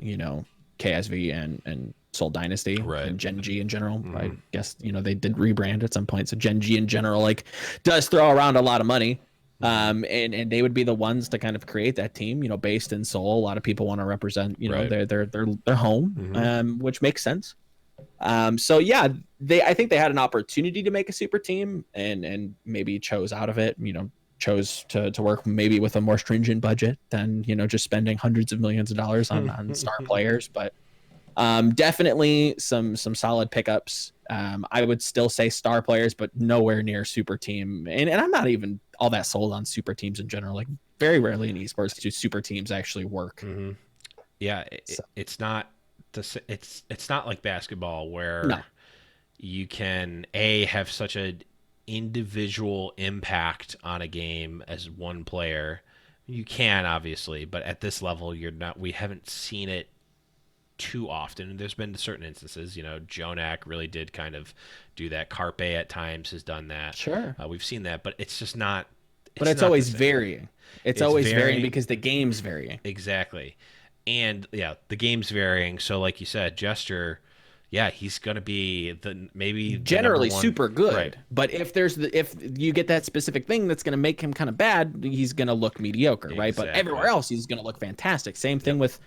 KSV and Seoul Dynasty, right, and Gen G in general. I guess they did rebrand at some point, so Gen G in general does throw around a lot of money, and they would be the ones to kind of create that team, based in Seoul. A lot of people want to represent their home, which makes sense. So yeah, I think they had an opportunity to make a super team and maybe chose out of it. Chose to work maybe with a more stringent budget than just spending hundreds of millions of dollars on star players, but. Definitely some solid pickups. I would still say star players, but nowhere near super team. And I'm not even all that sold on super teams in general. Like very rarely in esports do super teams actually work. Yeah, it's not it's not like basketball where you can have such an individual impact on a game as one player. You can obviously, but at this level, we haven't seen it too often. There's been certain instances, Jonak really did kind of do that. Carpe at times has done that. Sure. We've seen that, but it's just not. But it's always varying. It's always varying because the game's varying. Exactly. And yeah, the game's varying. So like you said, Gesture, yeah, he's going to be maybe the generally number one. super good. Right. But if you get that specific thing that's going to make him kind of bad, he's going to look mediocre, right? But everywhere else, he's going to look fantastic. Same thing with,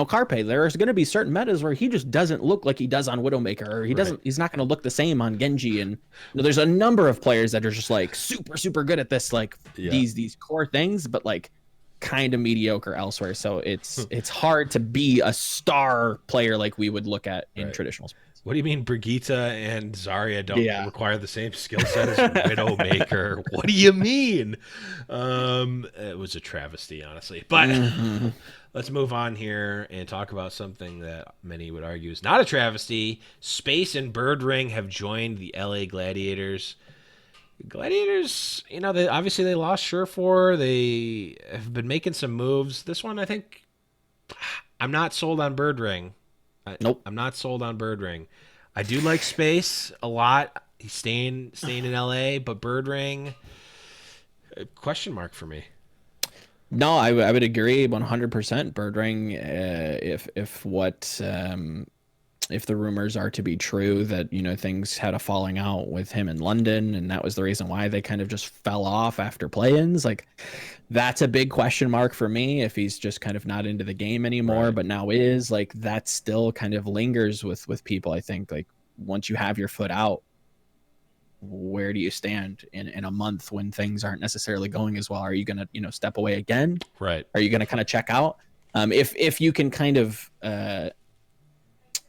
Carpe. There's going to be certain metas where he just doesn't look like he does on Widowmaker, or he's not going to look the same on Genji. And there's a number of players that are just like super, super good at this, like these core things, but like kind of mediocre elsewhere. So it's hard to be a star player like we would look at in traditional sports. What do you mean Brigitte and Zarya don't require the same skill set as Widowmaker? What do you mean? It was a travesty, honestly. But let's move on here and talk about something that many would argue is not a travesty. Space and Birdring have joined the LA Gladiators. Gladiators, obviously they lost Surefour. They have been making some moves. This one, I think, I'm not sold on Birdring. Nope. I'm not sold on Birdring. I do like Space a lot. He's staying in LA, but Birdring, question mark for me. No, I would agree 100%. Birdring, if the rumors are to be true that, things had a falling out with him in London, and that was the reason why they kind of just fell off after play-ins, like that's a big question mark for me. If he's just kind of not into the game anymore, but now is, like, that still kind of lingers with people. I think, like, once you have your foot out, where do you stand in a month when things aren't necessarily going as well? Are you going to, step away again? Right. Are you going to kind of check out? If you can kind of,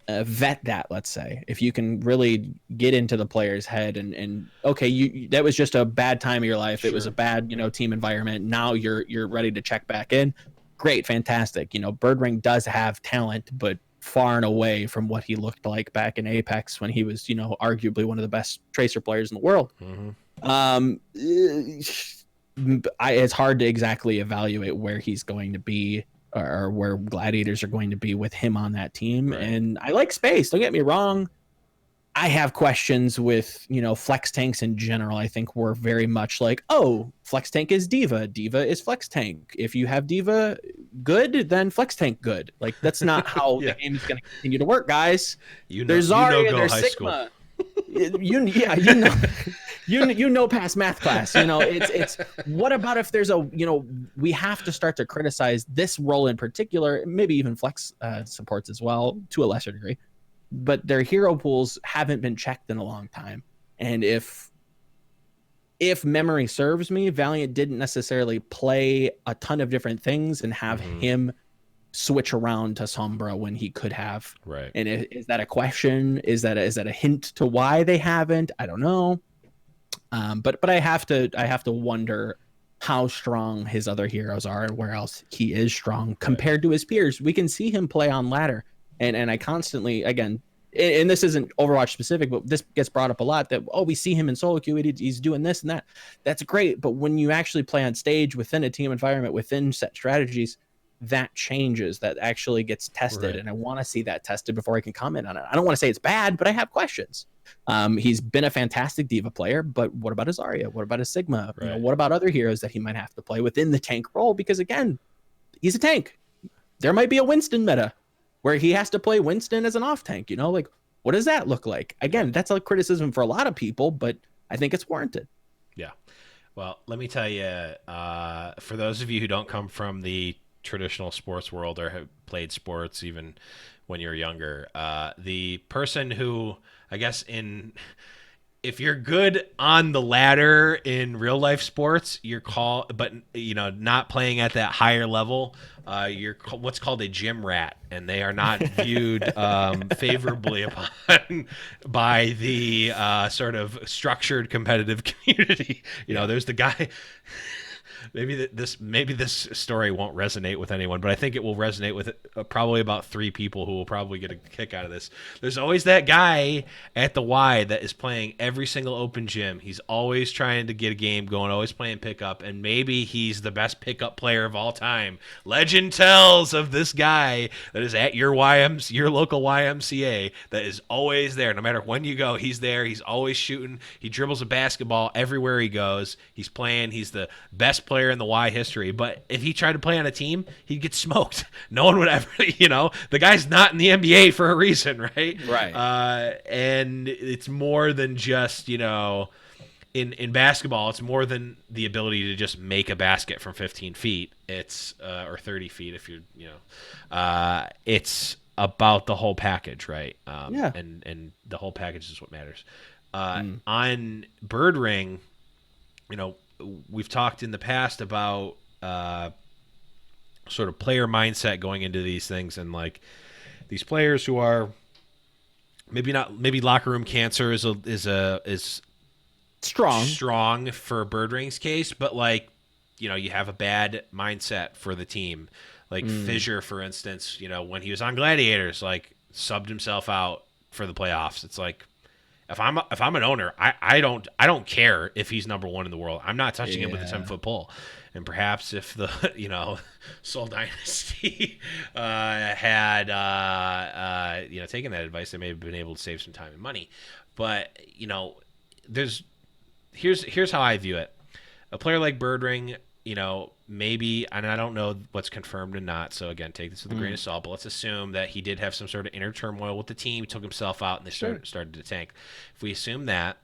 vet that, let's say, if you can really get into the player's head and okay, that was just a bad time of your life. Sure. It was a bad, team environment. Now you're ready to check back in. Great. Fantastic. Birdring does have talent, but far and away from what he looked like back in Apex when he was, arguably one of the best Tracer players in the world. It's hard to exactly evaluate where he's going to be, or where Gladiators are going to be with him on that team. Right. And I like Space. Don't get me wrong. I have questions with, flex tanks in general. I think we're very much like, oh, flex tank is Diva. Diva is flex tank. If you have Diva good, then flex tank good. Like, that's not how the game is going to continue to work, guys. There's Zarya, there's Sigma. Past math class, it's what about if there's we have to start to criticize this role in particular, maybe even flex supports as well to a lesser degree, but their hero pools haven't been checked in a long time. And if memory serves me, Valiant didn't necessarily play a ton of different things and have him switch around to Sombra when he could have. Right. And is that a question? Is that a hint to why they haven't? I don't know. But I have to wonder how strong his other heroes are and where else he is strong compared to his peers. We can see him play on ladder, and I constantly, again, and this isn't Overwatch specific, but this gets brought up a lot, that we see him in solo queue, he's doing this and that. That's great, but when you actually play on stage within a team environment, within set strategies, that changes, that actually gets tested. And I want to see that tested before I can comment on it. I don't want to say it's bad, but I have questions. He's been a fantastic Diva player, but what about his Zarya? What about his Sigma? What about other heroes that he might have to play within the tank role? Because again, he's a tank. There might be a Winston meta where he has to play Winston as an off tank, like, what does that look like? Again, that's a criticism for a lot of people, but I think it's warranted. Yeah. Well, let me tell you, for those of you who don't come from the traditional sports world or have played sports even when you're younger, the person who, I guess, if you're good on the ladder in real life sports, but not playing at that higher level, you're what's called a gym rat, and they are not viewed favorably upon by the sort of structured competitive community. There's the guy. Maybe this story won't resonate with anyone, but I think it will resonate with probably about 3 people who will probably get a kick out of this. There's always that guy at the Y that is playing every single open gym. He's always trying to get a game going, always playing pickup, and maybe he's the best pickup player of all time. Legend tells of this guy that is at your local YMCA, that is always there. No matter when you go, he's there. He's always shooting. He dribbles a basketball everywhere he goes. He's playing. He's the best player player in the Y history, but if he tried to play on a team, he'd get smoked. No one would ever, the guy's not in the NBA for a reason, right? Right. And it's more than just, in basketball, it's more than the ability to just make a basket from 15 feet. It's or 30 feet if you're, it's about the whole package, right? Yeah. And the whole package is what matters. On Bird Ring, we've talked in the past about sort of player mindset going into these things, and like these players who are maybe locker room cancer is strong for Bird Ring's case, but like, you have a bad mindset for the team. Like Fissure, for instance, when he was on Gladiators, like subbed himself out for the playoffs. It's like, if I'm an owner, I don't care if he's number one in the world. I'm not touching him with a 10-foot pole. And perhaps if the Soul Dynasty had taken that advice, they may have been able to save some time and money. But here's how I view it. A player like Birdring, maybe, and I don't know what's confirmed and not, so again, take this with a grain of salt, but let's assume that he did have some sort of inner turmoil with the team. He took himself out, and they started to tank. If we assume that,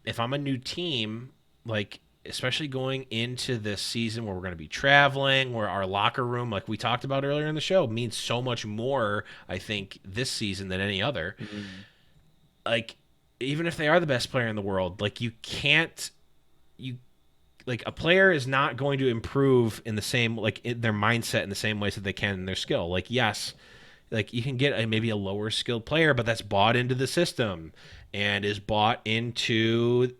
if I'm a new team, like, especially going into this season where we're going to be traveling, where our locker room, like we talked about earlier in the show, means so much more, I think, this season than any other. Like, even if they are the best player in the world, like, like, a player is not going to improve in the same, like, in their mindset in the same ways that they can in their skill. Like, yes, like, you can get maybe a lower skilled player, but that's bought into the system and is bought into,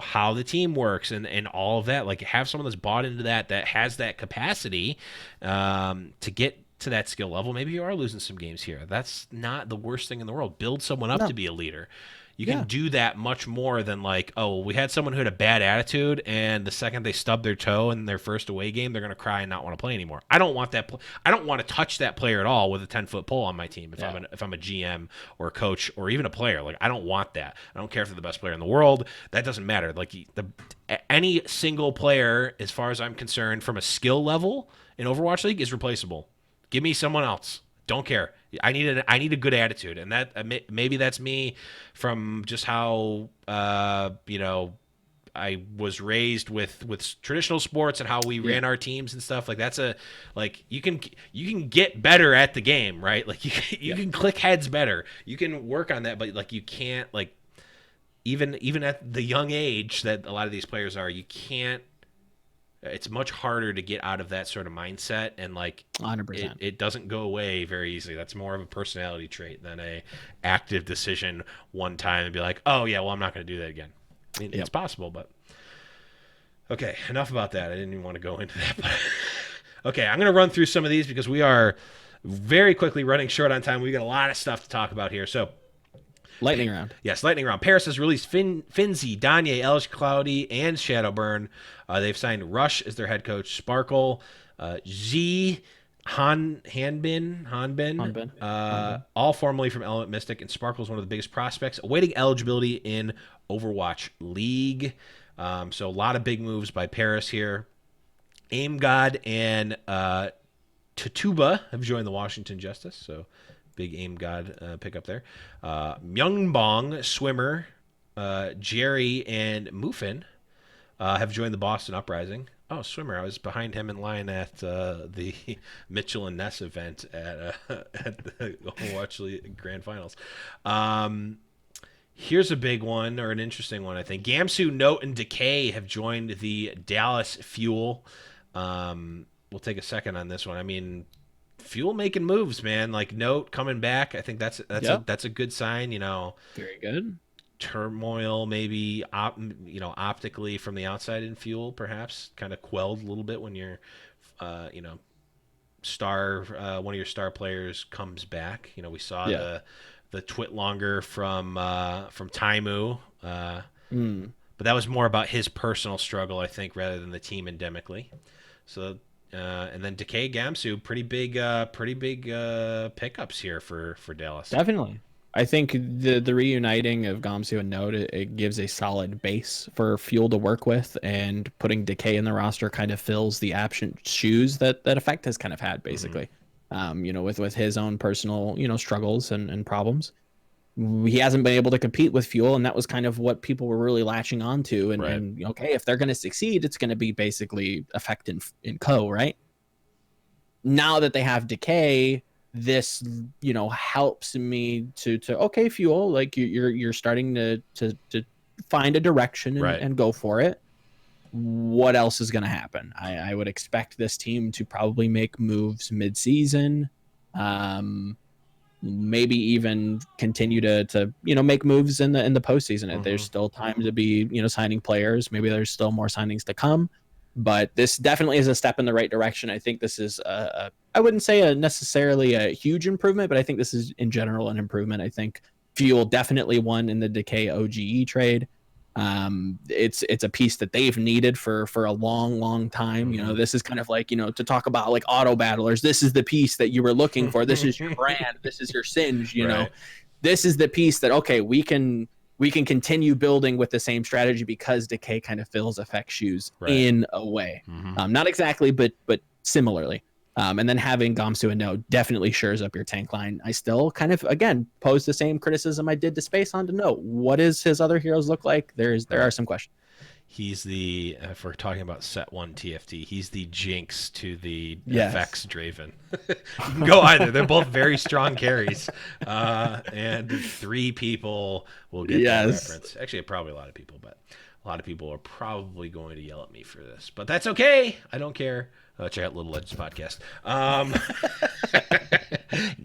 how the team works and all of that. Like, have someone that's bought into that has that capacity to get to that skill level. Maybe you are losing some games here. That's not the worst thing in the world. Build someone up to be a leader. You can do that much more than like, oh, we had someone who had a bad attitude, and the second they stub their toe in their first away game, they're going to cry and not want to play anymore. I don't want that. I don't want to touch that player at all with a 10-foot pole on my team. If I'm a GM or a coach or even a player, like, I don't want that. I don't care if they're the best player in the world. That doesn't matter. Like, any single player, as far as I'm concerned, from a skill level in Overwatch League is replaceable. Give me someone else. Don't care. I need a good attitude, and that maybe that's me from just how I was raised with traditional sports and how we ran our teams and stuff. Like, that's you can get better at the game, right? Like, you can click heads better. You can work on that, but like, you can't, like, even at the young age that a lot of these players are, you can't. It's much harder to get out of that sort of mindset, and like 100%. It doesn't go away very easily. That's more of a personality trait than a active decision one time and be like, oh yeah, well, I'm not going to do that again. I mean, it's possible, but okay, enough about that. I didn't even want to go into that, but okay, I'm going to run through some of these because we are very quickly running short on time. We got a lot of stuff to talk about here, so. Lightning round. Yes, lightning round. Paris has released Finzi, Danye, Elish Cloudy, and Shadowburn. They've signed Rush as their head coach. Sparkle, Z, Hanbin, all formerly from Element Mystic, and Sparkle is one of the biggest prospects awaiting eligibility in Overwatch League. So a lot of big moves by Paris here. Aim God and Tatuba have joined the Washington Justice, so big Aim God pickup there. Myungbong, Swimmer, Jerry, and Mufin have joined the Boston Uprising. Oh, Swimmer. I was behind him in line at the Mitchell and Ness event at the Overwatch League Grand Finals. Here's a big one, or an interesting one, I think. Gamsu, Note, and Decay have joined the Dallas Fuel. We'll take a second on this one. I mean, Fuel making moves, man. Like, Note coming back. I think that's a good sign. Very good. Turmoil maybe optically from the outside in Fuel perhaps kind of quelled a little bit when your star one of your star players comes back. We saw the twit longer from Taimu, but that was more about his personal struggle, I think, rather than the team endemically. So and then Decay, Gamsu, pretty big pickups here for Dallas. Definitely. I think the reuniting of Gamsu and Node, it gives a solid base for Fuel to work with, and putting Decay in the roster kind of fills the absent shoes that Effect has kind of had, basically. With his own personal, struggles and problems. He hasn't been able to compete with Fuel, and that was kind of what people were really latching onto. And okay, if they're going to succeed, it's going to be basically Effect in Co, right? Now that they have Decay, this helps me to okay, Fuel, like you're starting to find a direction and go for it. What else is going to happen? I would expect this team to probably make moves mid-season, maybe even continue to make moves in the postseason. There's still time to be signing players. Maybe there's still more signings to come, but this definitely is a step in the right direction. I think this is I wouldn't say necessarily a huge improvement, but I think this is in general an improvement. I think Fuel definitely won in the Decay OGE trade. It's a piece that they've needed for a long time. This is kind of like, to talk about like auto battlers. This is the piece that you were looking for. This is your brand. This is your Singe. This is the piece that, okay, we can continue building with the same strategy, because Decay kind of fills Effect shoes in a way. Not exactly, but similarly. And then having Gamsu and No definitely shores up your tank line. I still kind of, again, pose the same criticism I did to Space on to No. What does his other heroes look like? There are some questions. He's the, if we're talking about set 1 TFT, he's the Jinx to the FX Draven. You can go either. They're both very strong carries. And 3 people will get that reference. Actually, probably a lot of people, but a lot of people are probably going to yell at me for this. But that's okay. I don't care. Check out Little Legends podcast.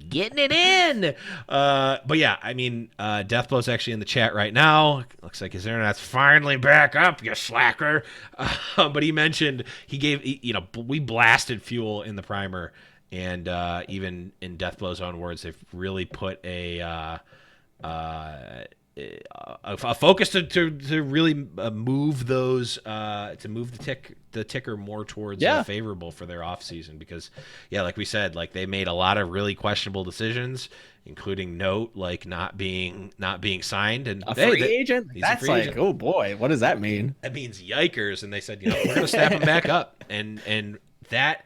Getting it in. But yeah, I mean, Deathblow's actually in the chat right now. Looks like his internet's finally back up, you slacker. But he mentioned we blasted Fuel in the primer, and even in Deathblow's own words, they've really put a focus to really move those to move the ticker more towards favorable for their off season, because like we said, like they made a lot of really questionable decisions, including Note like not being signed, and a free agent. That's like agent. Oh boy, what does that mean? That means yikers. And they said, we're gonna snap him back up, and that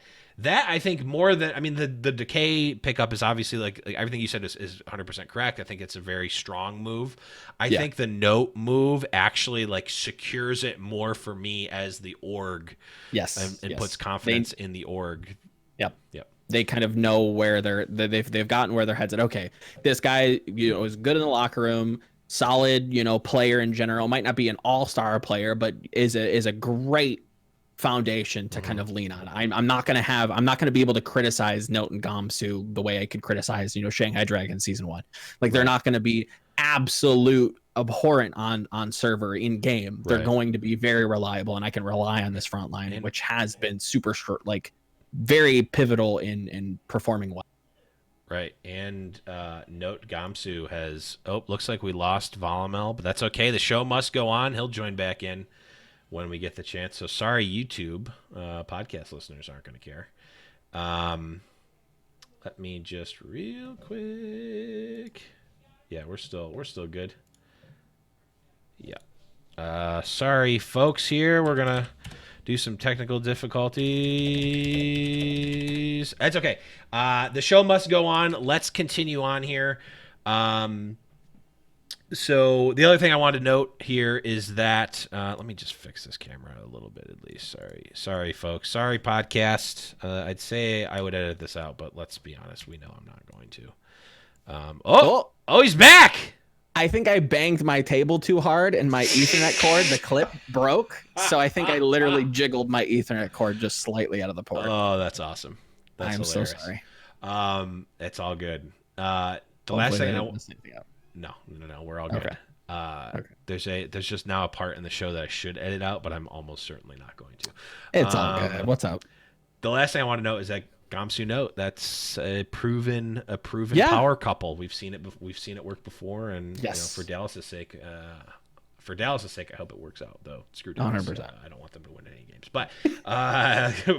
I think more than, I mean, the Decay pickup is obviously like everything you said is 100% correct. I think it's a very strong move. I think the Note move actually like secures it more for me as the org. And puts confidence in the org. Yep. They kind of know where they've gotten where their heads at. Okay, this guy is good in the locker room, solid player in general. Might not be an all-star player, but is a great foundation to kind of lean on. I'm not going to be able to criticize Note and Gamsu the way I could criticize, Shanghai Dragon season 1. Like they're not going to be absolute abhorrent on server in game. They're going to be very reliable, and I can rely on this front line, which has been super short, like very pivotal in performing well. Right. And Note Gamsu has, looks like we lost Volamel, but that's okay. The show must go on. He'll join back in when we get the chance. So sorry, YouTube podcast listeners aren't going to care. Let me just real quick. Yeah, we're still good. Yeah. Sorry, folks. Here we're gonna do some technical difficulties. That's okay. The show must go on. Let's continue on here. So the other thing I wanted to note here is that let me just fix this camera a little bit at least. Sorry, folks. Sorry, podcast. I'd say I would edit this out, but let's be honest. We know I'm not going to. He's back. I think I banged my table too hard, and my Ethernet cord, the clip, broke. So I think I literally jiggled my Ethernet cord just slightly out of the port. Oh, that's awesome. That's hilarious. So sorry. It's all good. The last thing No, we're all good. Okay. There's just now a part in the show that I should edit out, but I'm almost certainly not going to. It's all good. What's up? The last thing I want to note is that Gamsu Note, that's a proven power couple. We've seen it work before, and for Dallas's sake, For Dallas' sake, I hope it works out, though. Screw Dallas. 100%. I don't want them to win any games. But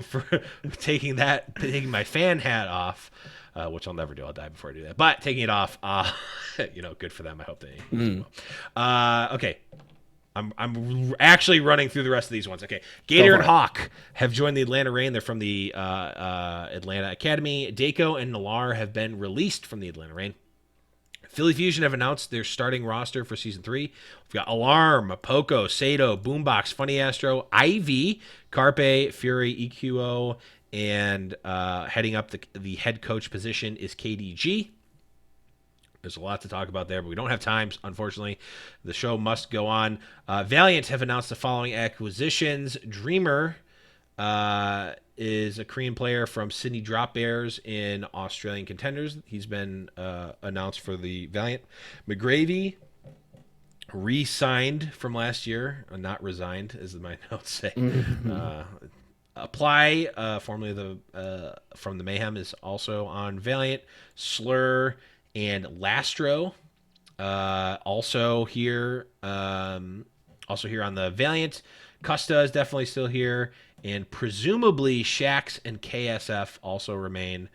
for taking my fan hat off, which I'll never do. I'll die before I do that. But taking it off, good for them. I hope they do well. Okay. I'm actually running through the rest of these ones. Okay. Gator and Hawk have joined the Atlanta Reign. They're from the Atlanta Academy. Dako and Nalar have been released from the Atlanta Reign. Philly Fusion have announced their starting roster for Season 3. We've got Alarm, Poco, Sato, Boombox, Funny Astro, Ivy, Carpe, Fury, EQO, and heading up the head coach position is KDG. There's a lot to talk about there, but we don't have time, unfortunately. The show must go on. Valiant have announced the following acquisitions. Dreamer is a Korean player from Sydney Drop Bears in Australian Contenders. He's been announced for the Valiant. McGravy re-signed from last year, not resigned, as my notes say. Apply, formerly from the Mayhem, is also on Valiant. Slur and Lastro, also here on the Valiant. Custa is definitely still here, and presumably Shax and KSF also remain.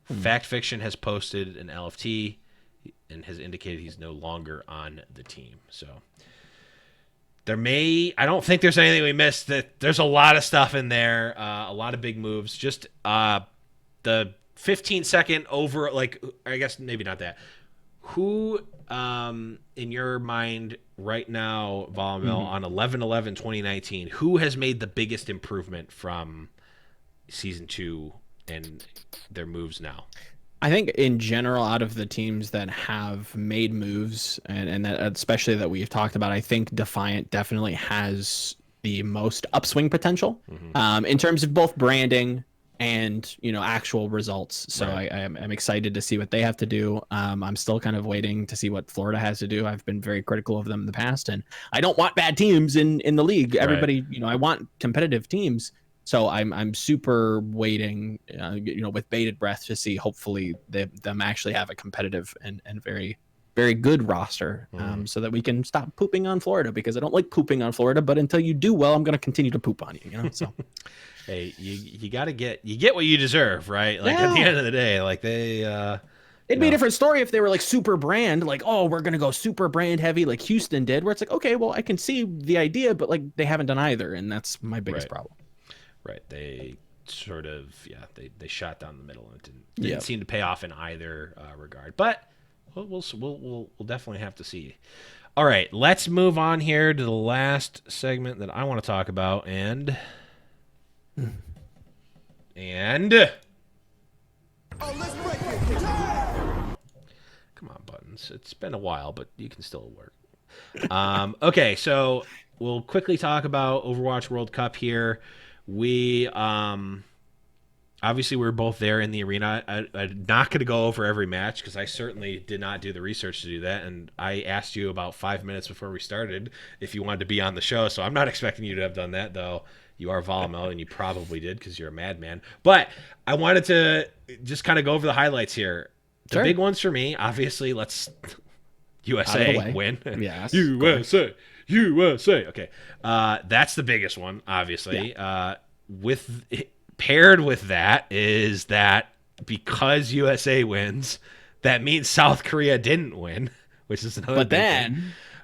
Fact Fiction has posted an LFT and has indicated he's no longer on the team. So I don't think there's anything we missed. There's a lot of stuff in there, a lot of big moves. Just the 15-second over, I guess maybe not that. Who, in your mind right now, Volamel, on 11/11/2019, who has made the biggest improvement from Season 2 and their moves now? I think in general, out of the teams that have made moves, and that especially that we've talked about, I think Defiant definitely has the most upswing potential in terms of both branding and actual results. So right. I'm excited to see what they have to do. I'm still kind of waiting to see what Florida has to do. I've been very critical of them in the past, and I don't want bad teams in the league. Everybody, I want competitive teams. So I'm super waiting, with bated breath to see. Hopefully them actually have a competitive and very, very good roster, so that we can stop pooping on Florida, because I don't like pooping on Florida. But until you do well, I'm going to continue to poop on you. So. Hey, you got to get what you deserve, right? At the end of the day, it'd be a different story if they were super brand, we're going to go super brand heavy like Houston did, where it's okay, well, I can see the idea, but they haven't done either. And that's my biggest problem. Right. They sort of, they shot down the middle, and it didn't seem to pay off in either regard. But we'll definitely have to see. All right, let's move on here to the last segment that I want to talk about, and oh, let's break it. Come on, buttons. It's been a while, but you can still work. Okay, so we'll quickly talk about Overwatch World Cup here. We obviously we're both there in the arena. I'm not going to go over every match, because I certainly did not do the research to do that, and I asked you about 5 minutes before we started if you wanted to be on the show, so I'm not expecting you to have done that, though. You are Volamel, and you probably did, because you're a madman. But I wanted to just kind of go over the highlights here. The big ones for me, obviously, let's USA win. Yes. USA. Okay. That's the biggest one, obviously. Yeah. Paired with that is that because USA wins, that means South Korea didn't win, which is another thing.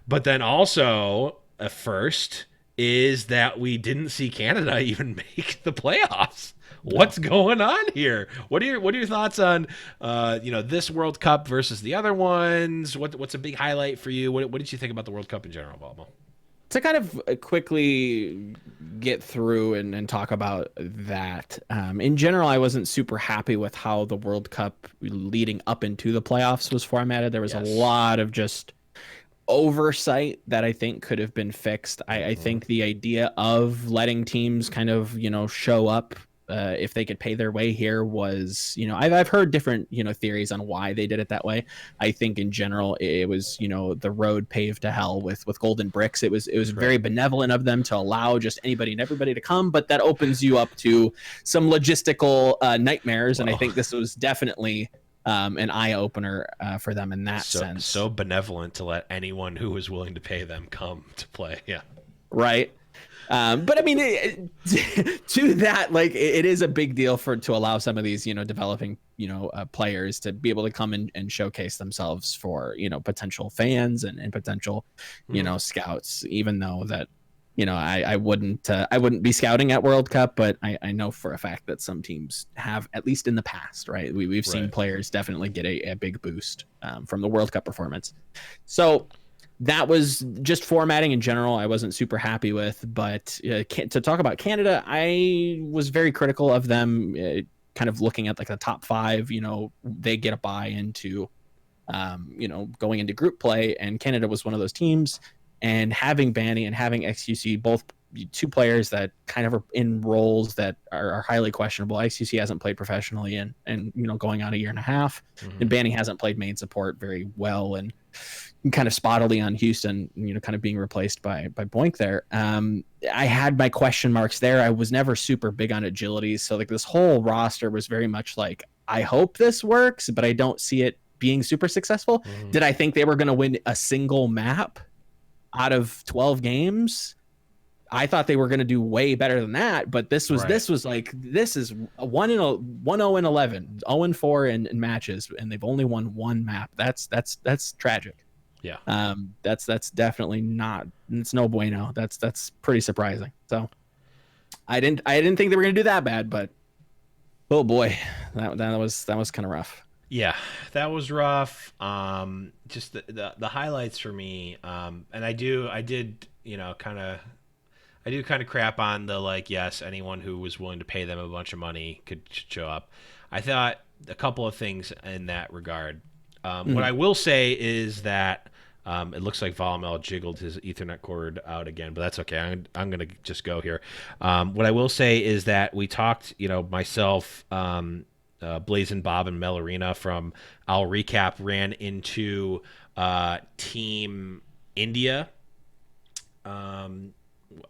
But then also a first is that we didn't see Canada even make the playoffs. What's going on here? What are your thoughts on this World Cup versus the other ones? What's a big highlight for you? What did you think about the World Cup in general, Bobo? To kind of quickly get through and talk about that, in general, I wasn't super happy with how the World Cup leading up into the playoffs was formatted. There was a lot of just oversight that I think could have been fixed. I think the idea of letting teams kind of, show up if they could pay their way here was, I've heard different, theories on why they did it that way. I think in general, it was, the road paved to hell with golden bricks. It was very benevolent of them to allow just anybody and everybody to come, but that opens you up to some logistical nightmares. And I think this was definitely an eye opener for them in that So sense. so benevolent to let anyone who was willing to pay them come to play. Yeah. Right. But I mean, to that, like, it is a big deal to allow some of these, developing, players to be able to come and showcase themselves for, potential fans and potential, scouts, even though that, I wouldn't be scouting at World Cup, but I know for a fact that some teams have, at least in the past, right? We've seen players definitely get a big boost from the World Cup performance. So that was just formatting in general I wasn't super happy with, but to talk about Canada, I was very critical of them, kind of looking at like the top 5. They get a buy into going into group play, and Canada was one of those teams, and having Banny and having XQC, both 2 players that kind of are in roles that are highly questionable. XQC hasn't played professionally and going on a year and a half, and Banny hasn't played main support very well, and kind of spottily on Houston, kind of being replaced by Boink there. I had my question marks there. I was never super big on agilities. So like this whole roster was very much like, I hope this works, but I don't see it being super successful. Did I think they were going to win a single map out of 12 games? I thought they were going to do way better than that, but this was like, this is a 1-0-11, 0-4 in matches, and they've only won 1 map. That's tragic. Yeah. That's definitely not. It's no bueno. That's pretty surprising. So I didn't think they were gonna do that bad, but oh boy, that was kind of rough. Yeah, that was rough. Just the highlights for me. And I did kind of crap on the, like, yes, anyone who was willing to pay them a bunch of money could show up. I thought a couple of things in that regard. What I will say is that it looks like Volamel jiggled his Ethernet cord out again, but that's okay. I'm going to just go here. What I will say is that we talked, myself, Blazin' Bob and Mel Arena from I'll Recap ran into Team India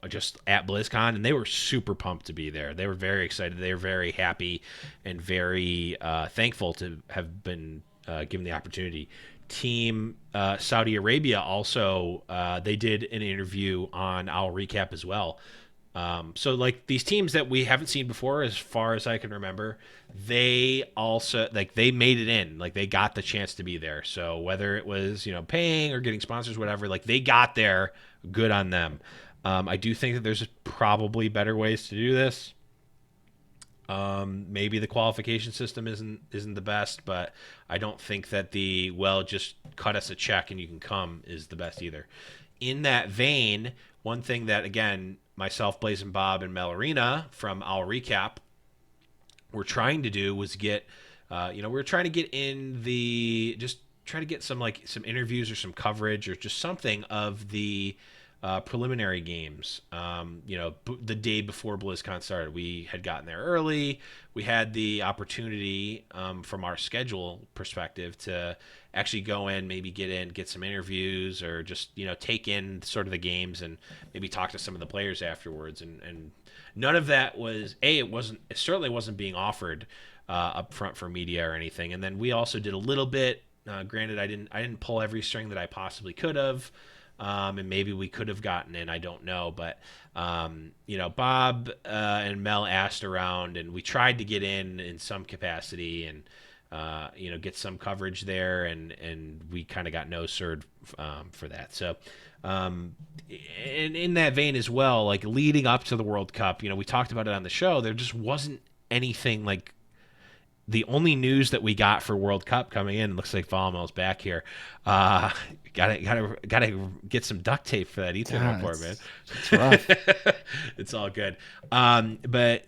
just at Blizzcon, and they were super pumped to be there. They were very excited. They were very happy and very thankful to have been given the opportunity. Team Saudi Arabia also, they did an interview on I'll Recap as well. So like these teams that we haven't seen before, as far as I can remember, they also, like, they made it in, like they got the chance to be there. So whether it was, paying or getting sponsors, whatever, like they got there. Good on them. I do think that there's probably better ways to do this. Maybe the qualification system isn't the best, but I don't think that just cut us a check and you can come is the best either. In that vein, one thing that, again, myself, Blazin' Bob, and Mel Arena from I'll Recap were trying to do was get, we're trying to get try to get some interviews or some coverage or just something of the preliminary games. The day before BlizzCon started, we had gotten there early. We had the opportunity from our schedule perspective to actually go in, maybe get some interviews, or just take in sort of the games and maybe talk to some of the players afterwards. And none of that was it certainly wasn't being offered up front for media or anything. And then we also did a little bit. Granted, I didn't pull every string that I possibly could have. And maybe we could have gotten in, I don't know, but Bob and Mel asked around, and we tried to get in some capacity, and get some coverage there, and we kind of got no sird for that. So and in that vein as well, like leading up to the World Cup, we talked about it on the show, there just wasn't anything. Like, the only news that we got for World Cup coming in, looks like Volamel's back here. Gotta get some duct tape for that Ethernet port, man. It's rough. It's all good. But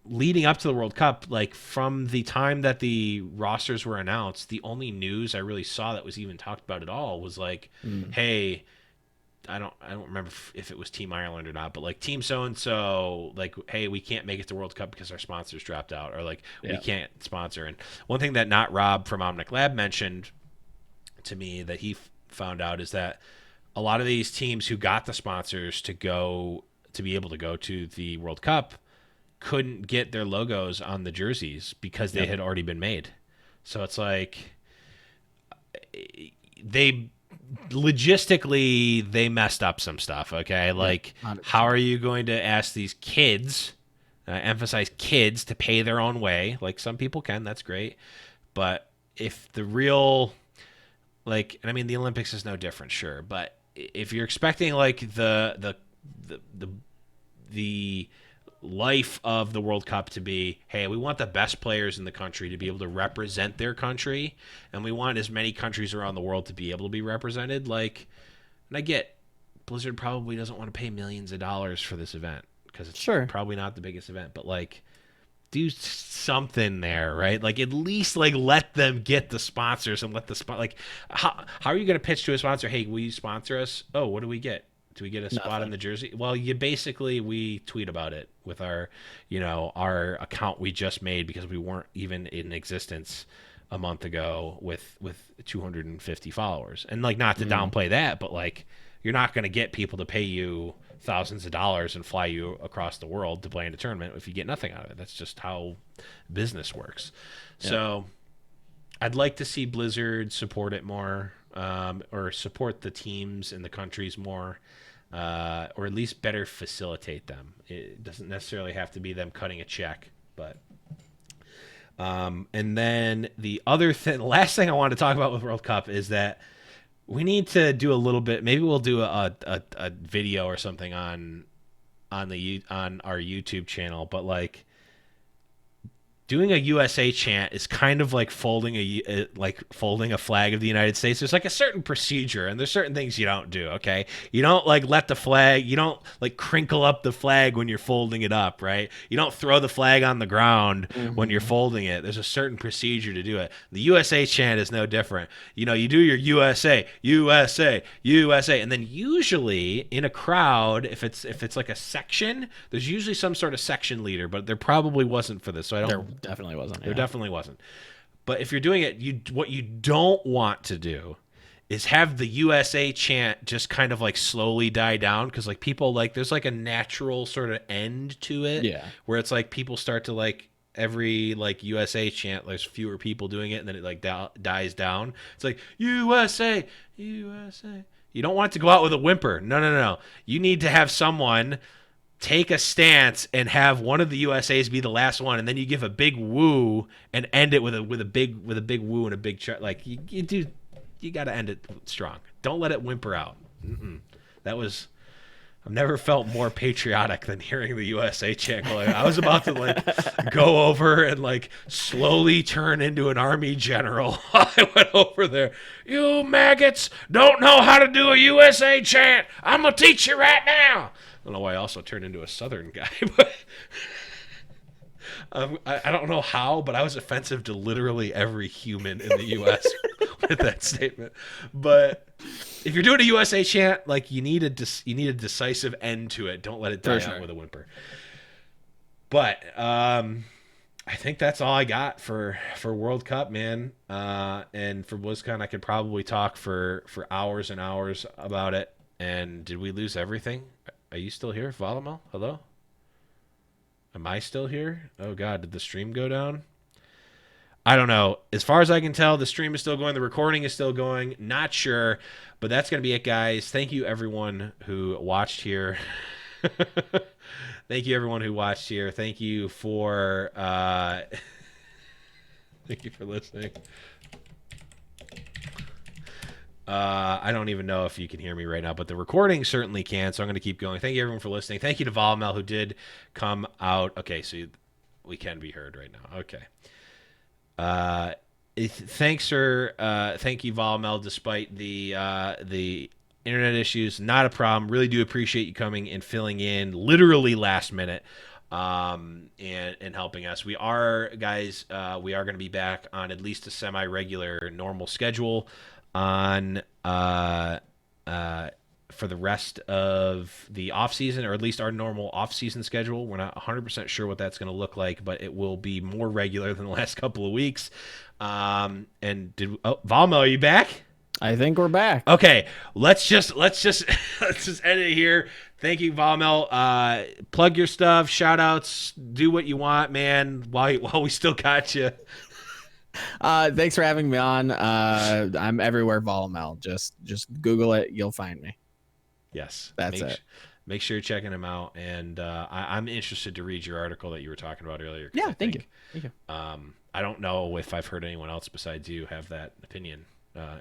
leading up to the World Cup, like from the time that the rosters were announced, the only news I really saw that was even talked about at all was like, hey, I don't remember if it was Team Ireland or not, but like Team so-and-so, like, hey, we can't make it to World Cup because our sponsors dropped out, or like we can't sponsor. And one thing that not Rob from Omnic Lab mentioned to me that he found out is that a lot of these teams who got the sponsors to be able to go to the World Cup couldn't get their logos on the jerseys because they had already been made. So it's like they logistically they messed up some stuff. Okay, like how are you going to ask these kids, emphasize kids, to pay their own way? Like some people can, that's great, but if the real and I mean the Olympics is no different, sure, but if you're expecting like the life of the World Cup to be, hey, we want the best players in the country to be able to represent their country, and we want as many countries around the world to be able to be represented. Like, and I get Blizzard probably doesn't want to pay millions of dollars for this event because it's probably not the biggest event, but like, do something there, right? Like at least like let them get the sponsors and let the like how are you going to pitch to a sponsor? Hey, will you sponsor us? Oh, what do we get? Do we get a spot on the jersey? Well, we tweet about it with our account we just made because we weren't even in existence a month ago with 250 followers. And like, not to downplay that, but like, you're not going to get people to pay you thousands of dollars and fly you across the world to play in a tournament if you get nothing out of it. That's just how business works. Yeah. So I'd like to see Blizzard support it more, or support the teams and the countries more. Or at least better facilitate them. It doesn't necessarily have to be them cutting a check, but and then the last thing I wanted to talk about with World Cup is that we need to do a little bit. Maybe we'll do a video or something on our YouTube channel, but like, doing a USA chant is kind of like folding a flag of the United States. There's like a certain procedure, and there's certain things you don't do, okay? You don't like let the flag, you don't like crinkle up the flag when you're folding it up, right? You don't throw the flag on the ground when you're folding it. There's a certain procedure to do it. The USA chant is no different. You do your USA, USA, USA, and then usually in a crowd, if it's like a section, there's usually some sort of section leader, but there probably wasn't for this, so I don't. Definitely wasn't. There definitely wasn't. But if you're doing it, what you don't want to do is have the USA chant just kind of like slowly die down, because like people like there's like a natural sort of end to it. Yeah. Where it's like people start to like every like USA chant, there's fewer people doing it, and then it like dies down. It's like USA, USA. You don't want it to go out with a whimper. No. You need to have someone take a stance and have one of the USAs be the last one, and then you give a big woo and end it with a big woo and a big like you got to end it strong. Don't let it whimper out. I've never felt more patriotic than hearing the USA chant. I was about to like go over and like slowly turn into an army general. I went over there. You maggots don't know how to do a USA chant. I'm gonna teach you right now. I don't know why I also turned into a Southern guy, but I don't know how, but I was offensive to literally every human in the U.S. with that statement. But if you're doing a USA chant, like you need a decisive end to it. Don't let it die out with a whimper. But I think that's all I got for World Cup, man. And for BlizzCon, I could probably talk for hours and hours about it. And did we lose everything? Are you still here, Volamel? Hello? Am I still here? Oh, God, did the stream go down? I don't know. As far as I can tell, the stream is still going. The recording is still going. Not sure, but that's going to be it, guys. Thank you, everyone who watched here. Thank you, everyone who watched here. Thank you for thank you for listening. I don't even know if you can hear me right now, but the recording certainly can, so I'm going to keep going. Thank you, everyone, for listening. Thank you to Volamel, who did come out. Okay, so we can be heard right now. Okay. Thank you, Volamel, despite the internet issues. Not a problem. Really do appreciate you coming and filling in literally last minute and helping us. We are, guys, we are going to be back on at least a semi-regular normal schedule on for the rest of the off season, or at least our normal off season schedule. We're not 100% sure what that's going to look like, but it will be more regular than the last couple of weeks. And Volamel, are you back? I think we're back. Okay, let's just end it here. Thank you, Volamel. Plug your stuff, shout outs, do what you want, man, while we still got you. Thanks for having me on. I'm everywhere Volamel. Just Google it, you'll find me. Yes. That's it. Make sure you're checking him out. And I'm interested to read your article that you were talking about earlier. Yeah, thank you. I don't know if I've heard anyone else besides you have that opinion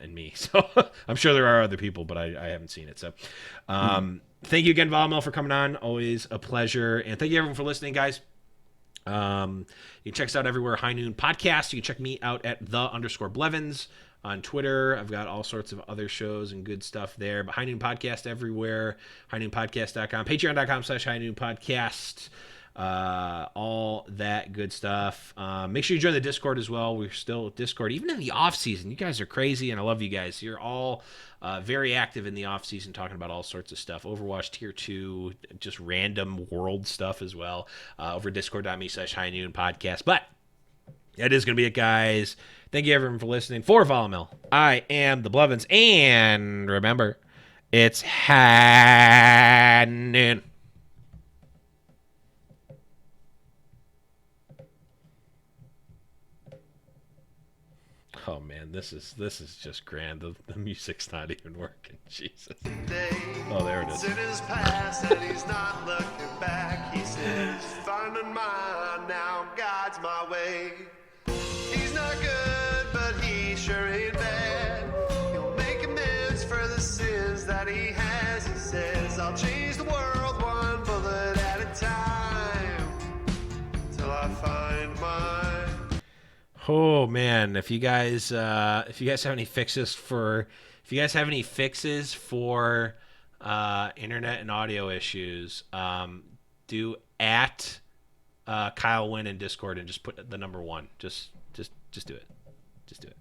in me. So I'm sure there are other people, but I haven't seen it. So thank you again, Volamel, for coming on. Always a pleasure. And thank you, everyone, for listening, guys. You can check us out everywhere. High Noon Podcast. You can check me out at _Blevins on Twitter. I've got all sorts of other shows and good stuff there. But High Noon Podcast everywhere. HighNoonPodcast.com. Patreon.com/High Noon Podcast. All that good stuff. Make sure you join the Discord as well. We're still at Discord, even in the off season. You guys are crazy, and I love you guys. You're all very active in the off season, talking about all sorts of stuff. Overwatch Tier 2, just random world stuff as well. Over discord.me/High Noon Podcast. But that is going to be it, guys. Thank you, everyone, for listening. For Volamel, I am the Blevins, and remember, it's High Noon. Oh man, this is just grand. The music's not even working. Jesus. Oh, there it is. In his past and he's not looking back. He says, finding mine now, God's my way. He's not good, but he sure ain't bad. He'll make amends for the sins that he has. He says, I'll change the world one bullet at a time till I find mine. Oh man, if you guys have any fixes for internet and audio issues, do at Kyle Wynn in Discord and just put the number 1. Just do it. Just do it.